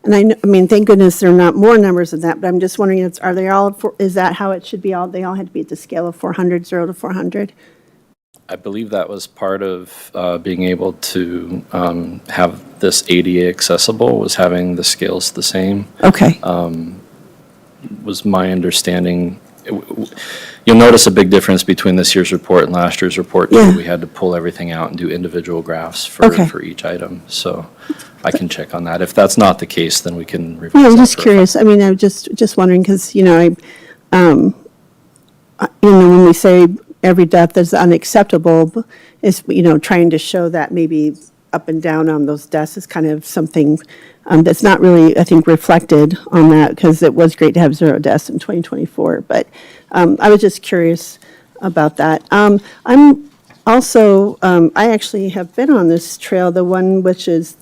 and I mean, thank goodness there are not more numbers than that, but I'm just wondering, are they all, is that how it should be? They all had to be at the scale of 400, 0 to 400? I believe that was part of being able to have this ADA accessible, was having the scales the same. Okay. Was my understanding. You'll notice a big difference between this year's report and last year's report. Yeah. We had to pull everything out and do individual graphs for each item. So I can check on that. If that's not the case, then we can revise Yeah, I'm that just for a curious. I mean, I'm just wondering because, when we say every death is unacceptable, is, trying to show that maybe up and down on those deaths is kind of something that's not really, I think, reflected on that, because it was great to have 0 deaths in 2024. But I was just curious about that. I'm also, I actually have been on this trail, the one which is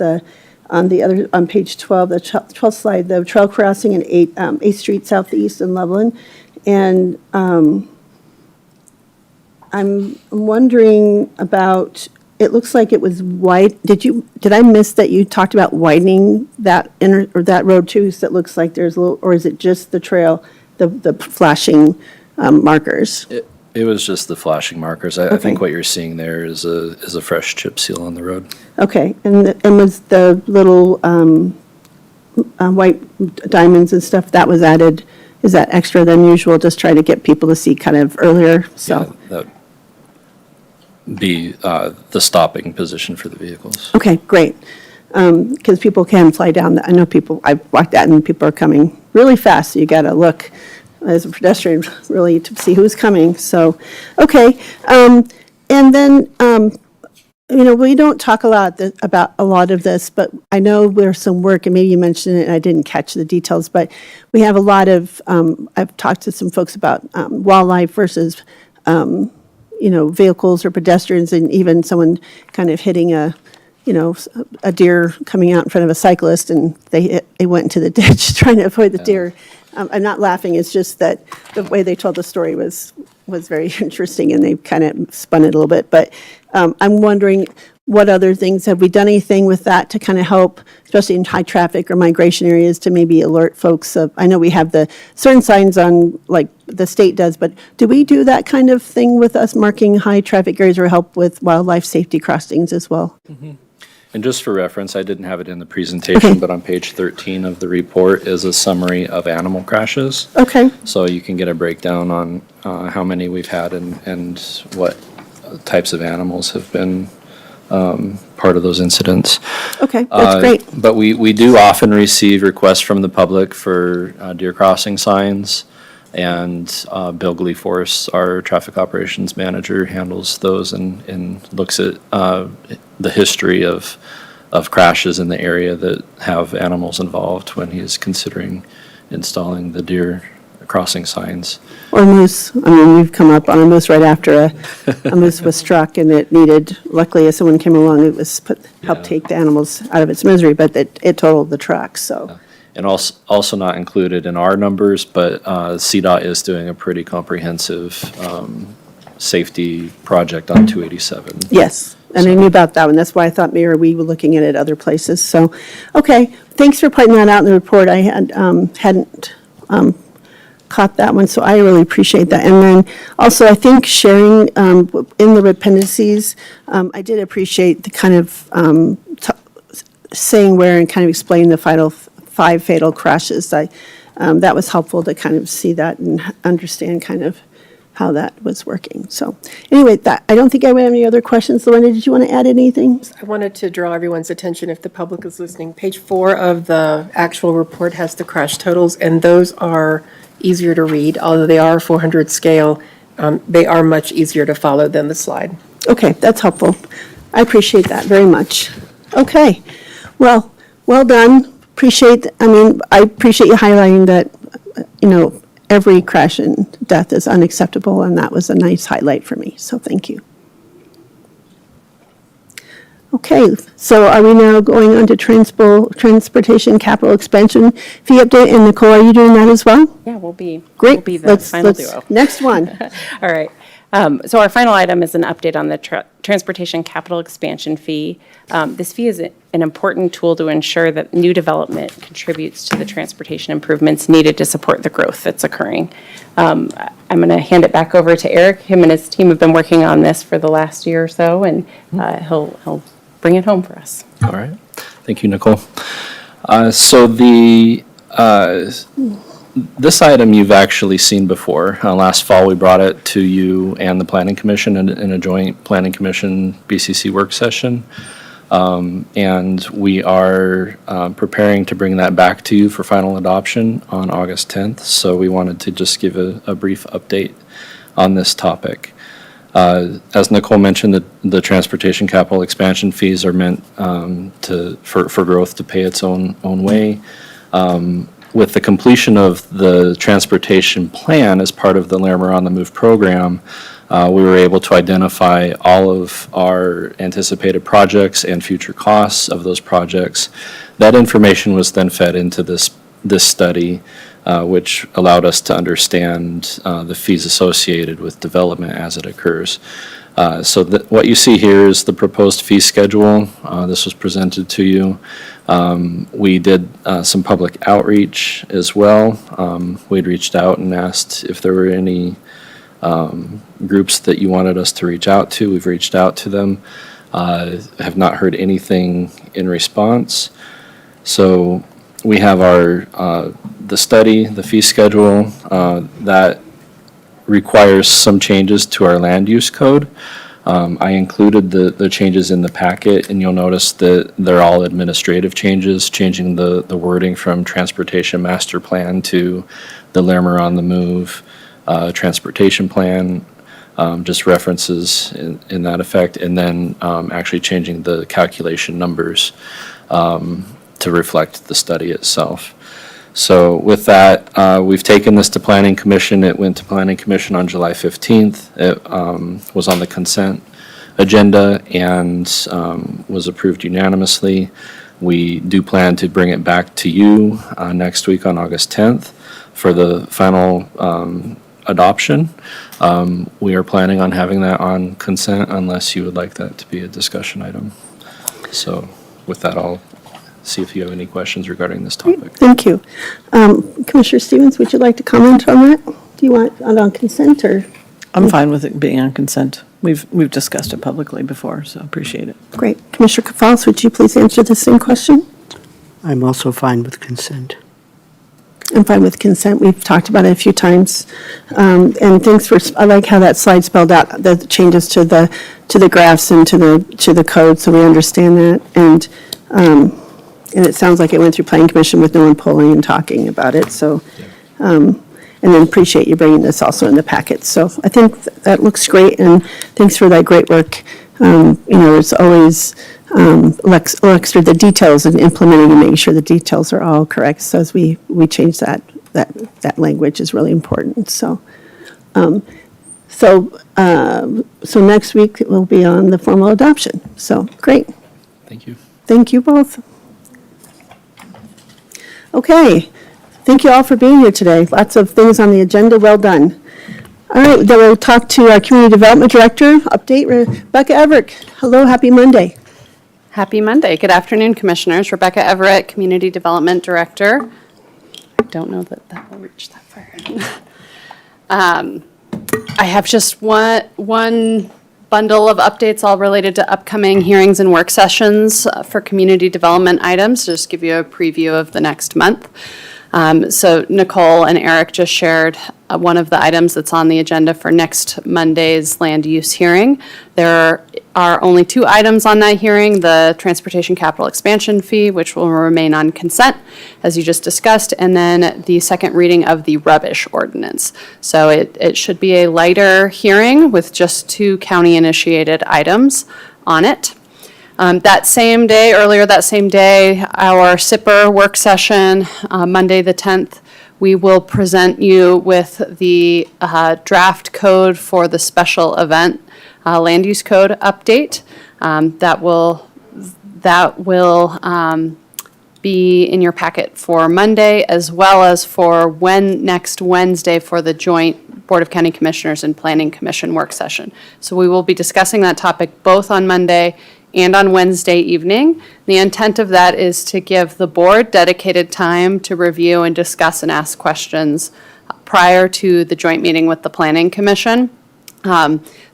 on page 12, the 12th slide, the trail crossing in 8th Street Southeast in Loveland. And I'm wondering about, it looks like it was wide. Did I miss that you talked about widening that that road too? So it looks like there's a little, or is it just the trail, the flashing markers? It was just the flashing markers. I think what you're seeing there is a fresh chip seal on the road. Okay, and was the little white diamonds and stuff, that was added, is that extra than usual, just trying to get people to see kind of earlier, so? Yeah, that be the stopping position for the vehicles. Okay, great, because people can fly down, I know people, I've walked that and people are coming really fast, so you gotta look as a pedestrian really to see who's coming, so, okay. And then, we don't talk a lot about a lot of this, but I know there's some work, and maybe you mentioned it, and I didn't catch the details, but we have a lot of, I've talked to some folks about wildlife versus, vehicles or pedestrians, and even someone kind of hitting a a deer coming out in front of a cyclist and they went into the ditch trying to avoid the deer. I'm not laughing, it's just that the way they told the story was very interesting and they kind of spun it a little bit. But I'm wondering, what other things, have we done anything with that to kind of help, especially in high traffic or migration areas, to maybe alert folks of, I know we have the certain signs on, like the state does, but do we do that kind of thing with us marking high traffic areas or help with wildlife safety crossings as well? And just for reference, I didn't have it in the presentation, but on page 13 of the report is a summary of animal crashes. Okay, So you can get a breakdown on how many we've had and what types of animals have been part of those incidents. okay, that's great. But we do often receive requests from the public for deer crossing signs, and Bill Gleeforce, our traffic operations manager, handles those and looks at the history of crashes in the area that have animals involved when he's considering installing the deer crossing signs. Or moose. I mean, we've come up on a moose right after a moose was struck, and it needed, luckily, as someone came along, it was helped take the animals out of its misery, but it totaled the truck, so. And also not included in our numbers, but CDOT is doing a pretty comprehensive safety project on 287. Yes, and I knew about that one. That's why I thought maybe we were looking at it other places. So, okay, thanks for pointing that out in the report. I hadn't caught that one, so I really appreciate that. And then also, I think sharing in the appendices, I did appreciate the kind of saying where and kind of explaining the 5 fatal crashes. That was helpful to kind of see that and understand kind of how that was working. So anyway, I don't think I have any other questions. Luana, did you want to add anything? I wanted to draw everyone's attention, if the public is listening, page 4 of the actual report has the crash totals, and those are easier to read. Although they are 400 scale, they are much easier to follow than the slide. Okay, that's helpful. I appreciate that very much. Okay, well done. I appreciate you highlighting that, every crash and death is unacceptable, and that was a nice highlight for me, so thank you. Okay, so are we now going on to transportation capital expansion fee update? And Nicole, are you doing that as well? Yeah, we'll be Great. the final duo. Next one. All right. So our final item is an update on the transportation capital expansion fee. This fee is an important tool to ensure that new development contributes to the transportation improvements needed to support the growth that's occurring. I'm going to hand it back over to Eric. Him and his team have been working on this for the last year or so, and he'll bring it home for us. All right. Thank you, Nicole. So this item you've actually seen before. Last fall, we brought it to you and the Planning Commission in a joint Planning Commission BCC work session. And we are preparing to bring that back to you for final adoption on August 10th. So we wanted to just give a brief update on this topic. As Nicole mentioned, the transportation capital expansion fees are meant for growth to pay its own way. With the completion of the transportation plan as part of the Larimer on the Move program, we were able to identify all of our anticipated projects and future costs of those projects. That information was then fed into this study, which allowed us to understand the fees associated with development as it occurs. So what you see here is the proposed fee schedule. This was presented to you. We did some public outreach as well. We'd reached out and asked if there were any groups that you wanted us to reach out to. We've reached out to them. Have not heard anything in response. So we have the study, the fee schedule, that requires some changes to our land use code. I included the changes in the packet, and you'll notice that they're all administrative changes, changing the wording from Transportation Master Plan to the Larimer on the Move Transportation Plan, just references in that effect, and then actually changing the calculation numbers to reflect the study itself. So with that, we've taken this to Planning Commission. It went to Planning Commission on July 15th. It was on the consent agenda and was approved unanimously. We do plan to bring it back to you next week on August 10th for the final adoption. We are planning on having that on consent unless you would like that to be a discussion item. So with that, I'll see if you have any questions regarding this topic. Thank you. Commissioner Stevens, would you like to comment on that? Do you want it on consent or? I'm fine with it being on consent. We've discussed it publicly before, so appreciate it. Great. Commissioner Cafalas, would you please answer the same question? I'm also fine with consent. I'm fine with consent. We've talked about it a few times. And thanks for, I like how that slide spelled out the changes to the graphs and to the code, so we understand that. And it sounds like it went through Planning Commission with no one polling and talking about it, so. And then appreciate you bringing this also in the packet. So I think that looks great, and thanks for that great work. It's always extra the details and implementing and making sure the details are all correct. So as we change that language is really important. So next week it will be on the formal adoption. So great. Thank you. Thank you both. Okay. Thank you all for being here today. Lots of things on the agenda. Well done. All right, then we'll talk to our Community Development Director. Update, Rebecca Everett. Hello, happy Monday. Happy Monday. Good afternoon, Commissioners. Rebecca Everett, Community Development Director. I don't know that will reach that far. I have just one bundle of updates all related to upcoming hearings and work sessions for community development items. Just give you a preview of the next month. So Nicole and Eric just shared one of the items that's on the agenda for next Monday's land use hearing. There are only 2 items on that hearing: the transportation capital expansion fee, which will remain on consent, as you just discussed, and then the second reading of the rubbish ordinance. So it should be a lighter hearing with just 2 county-initiated items on it. Earlier that same day, our SIPR work session, Monday the 10th, we will present you with the draft code for the special event land use code update. That will be in your packet for Monday, as well as for next Wednesday for the joint Board of County Commissioners and Planning Commission work session. So we will be discussing that topic both on Monday and on Wednesday evening. The intent of that is to give the board dedicated time to review and discuss and ask questions prior to the joint meeting with the Planning Commission,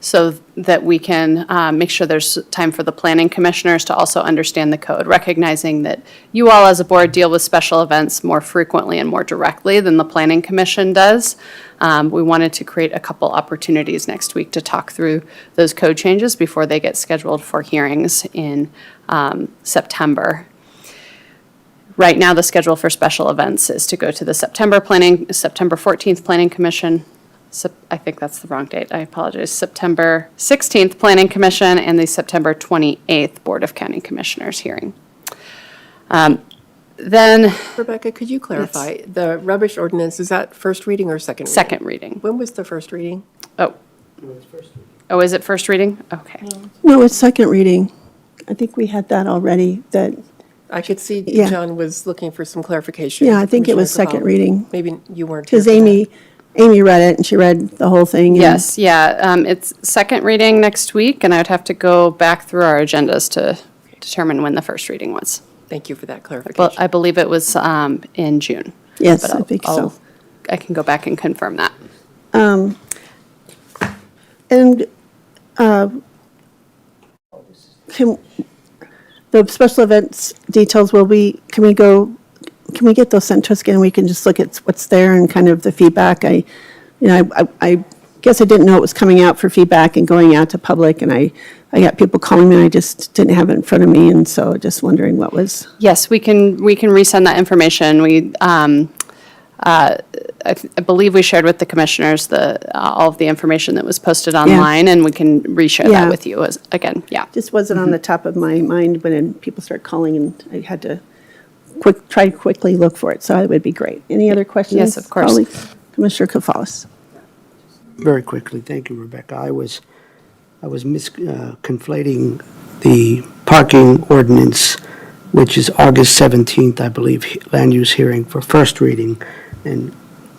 so that we can make sure there's time for the planning commissioners to also understand the code, recognizing that you all as a board deal with special events more frequently and more directly than the Planning Commission does. We wanted to create a couple opportunities next week to talk through those code changes before they get scheduled for hearings in September. Right now, the schedule for special events is to go to the September 14th Planning Commission. I think that's the wrong date. I apologize. September 16th Planning Commission and the September 28th Board of County Commissioners hearing. Then, Rebecca, could you clarify, the rubbish ordinance, is that first reading or second reading? second reading. When was the first reading? Oh, is it first reading? Okay. No, it's second reading. I think we had that already, that, I could see Yeah. John was looking for some clarification. yeah, I think it was Commissioner second Cavallo. reading. Maybe you weren't here Because for that. Amy read it, and she read the whole thing. and- Yes, yeah, it's second reading next week, and I'd have to go back through our agendas to determine when the first reading was. Thank you for that Well, clarification. I believe it was in June. Yes, but I think so. I can go back and confirm that. And the special events details, can we get those sent to us again? We can just look at what's there and kind of the feedback. I guess I didn't know it was coming out for feedback and going out to public, and I got people calling me, and I just didn't have it in front of me, and so just wondering what was. Yes, we can resend that information. I believe we shared with the commissioners all of the information that was posted online, and we can reshare Yeah. that with you again, yeah. Just wasn't on the top of my mind when people start calling, and I had to try to quickly look for it, so it would be great. Any other questions? Yes, of course. Colleagues? Commissioner Cafalas. Very quickly, thank you, Rebecca. I was I was conflating the parking ordinance, which is August 17th, I believe, land use hearing for first reading, and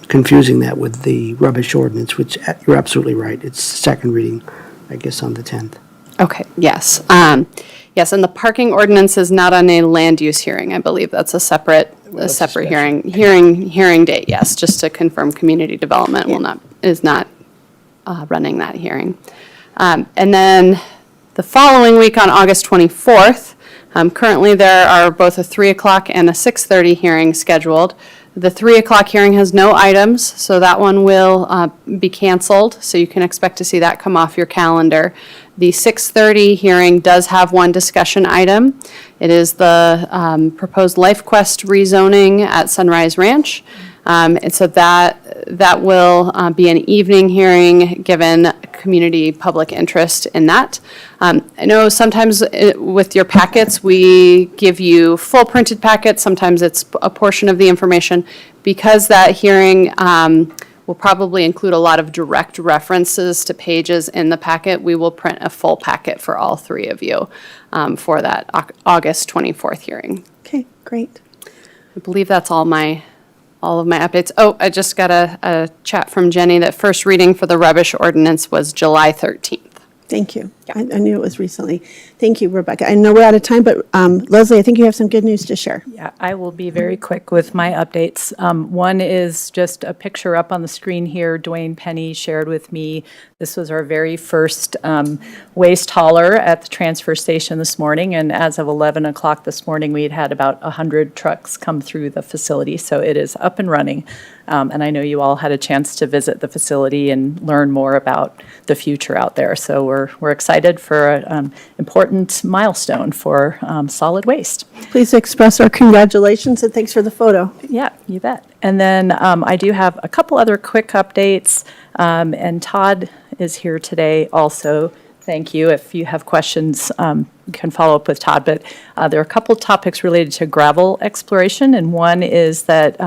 confusing that with the rubbish ordinance, which you're absolutely right. It's second reading, I guess, on the 10th. Okay, yes. Yes, and the parking ordinance is not on a land use hearing. I believe that's a separate hearing date, yes, just to confirm community development is not running that hearing. And then the following week on August 24th, currently there are both a 3 o'clock and a 6:30 hearing scheduled. The 3 o'clock hearing has no items, so that one will be canceled, so you can expect to see that come off your calendar. The 6:30 hearing does have one discussion item. It is the proposed LifeQuest rezoning at Sunrise Ranch. And so that will be an evening hearing, given community public interest in that. I know sometimes with your packets, we give you full printed packets. Sometimes it's a portion of the information. Because that hearing will probably include a lot of direct references to pages in the packet, we will print a full packet for all three of you for that August 24th hearing. Okay, great. I believe that's all of my updates. Oh, I just got a chat from Jenny that first reading for the rubbish ordinance was July 13th. Thank you. I knew it was recently. Thank you, Rebecca. I know we're out of time, but Leslie, I think you have some good news to share. Yeah, I will be very quick with my updates. One is just a picture up on the screen here. Dwayne Penny shared with me. This was our very first waste hauler at the transfer station this morning, and as of 11 o'clock this morning, we had about 100 trucks come through the facility, so it is up and running. And I know you all had a chance to visit the facility and learn more about the future out there. So we're excited for an important milestone for solid waste. Please express our congratulations and thanks for the photo. Yeah, you bet. And then I do have a couple other quick updates. And Todd is here today also. Thank you. If you have questions, you can follow up with Todd. But there are a couple topics related to gravel exploration. And one is that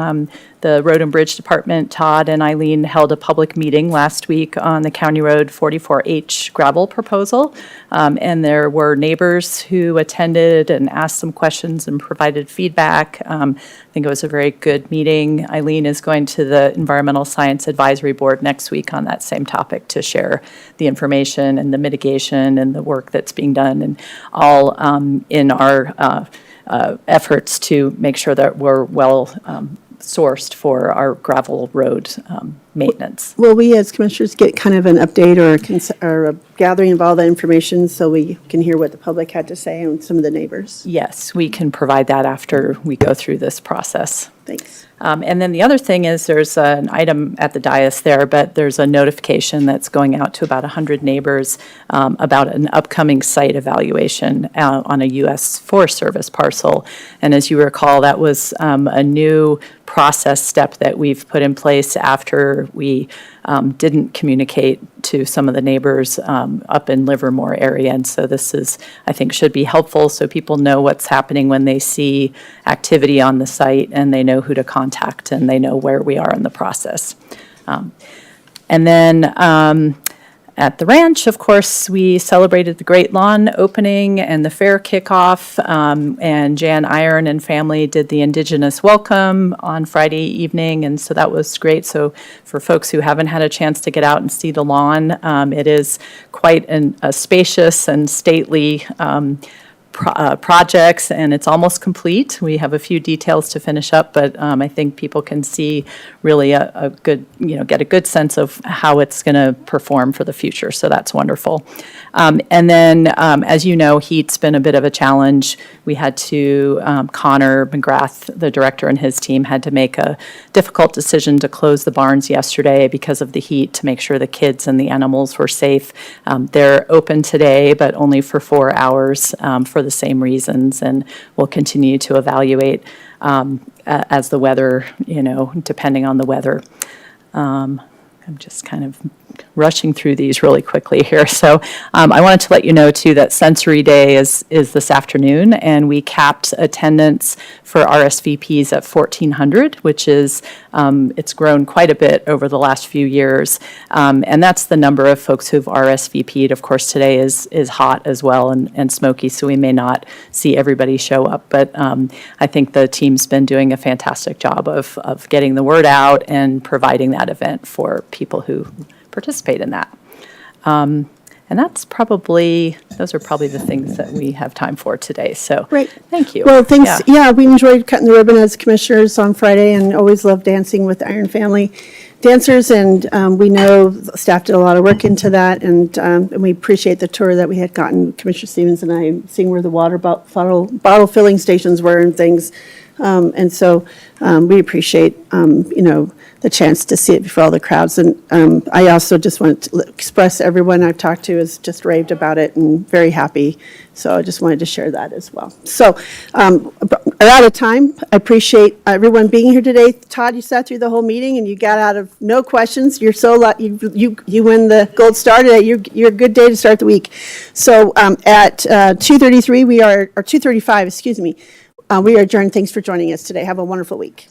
the Road and Bridge Department, Todd and Eileen, held a public meeting last week on the County Road 44H gravel proposal. And there were neighbors who attended and asked some questions and provided feedback. I think it was a very good meeting. Eileen is going to the Environmental Science Advisory Board next week on that same topic to share the information and the mitigation and the work that's being done, and all in our efforts to make sure that we're well sourced for our gravel road maintenance. Will we as commissioners get kind of an update or a gathering of all the information so we can hear what the public had to say and some of the neighbors? Yes, we can provide that after we go through this process. Thanks. And then the other thing is there's an item at the dais there, but there's a notification that's going out to about 100 neighbors about an upcoming site evaluation on a U.S. Forest Service parcel. And as you recall, that was a new process step that we've put in place after we didn't communicate to some of the neighbors up in Livermore area. And so this is, I think, should be helpful so people know what's happening when they see activity on the site, and they know who to contact and they know where we are in the process. And then at the ranch, of course, we celebrated the Great Lawn opening and the fair kickoff, and Jan Iron and family did the Indigenous welcome on Friday evening, and so that was great. So for folks who haven't had a chance to get out and see the lawn, it is quite a spacious and stately projects, and it's almost complete. We have a few details to finish up, but I think people can see really a good, get a good sense of how it's going to perform for the future. So that's wonderful. And then, as you know, heat's been a bit of a challenge. We had to, Connor McGrath, the director, and his team had to make a difficult decision to close the barns yesterday because of the heat to make sure the kids and the animals were safe. They're open today, but only for 4 hours for the same reasons, and we'll continue to evaluate as the weather, depending on the weather. I'm just kind of rushing through these really quickly here. So I wanted to let you know, too, that Sensory Day is this afternoon, and we capped attendance for RSVPs at 1,400, which is, it's grown quite a bit over the last few years. And that's the number of folks who've RSVP'd. Of course, today is hot as well and smoky, so we may not see everybody show up. But I think the team's been doing a fantastic job of getting the word out and providing that event for people who participate in that. And those are probably the things that we have time for today. So, Great. Thank you. Well, thanks. Yeah. Yeah, we enjoyed cutting the ribbon as commissioners on Friday and always love dancing with the Iron Family dancers. And we know the staff did a lot of work into that. And we appreciate the tour that we had gotten, Commissioner Stevens and I, seeing where the water bottle filling stations were and things. And so we appreciate, the chance to see it before all the crowds. And I also just want to express everyone I've talked to has just raved about it and very happy. So I just wanted to share that as well. So we're out of time. I appreciate everyone being here today. Todd, you sat through the whole meeting and you got out of no questions. You're so lucky. You win the gold star today. You're a good day to start the week. So at 2:33, or 2:35, excuse me, we are adjourned. Thanks for joining us today. Have a wonderful week.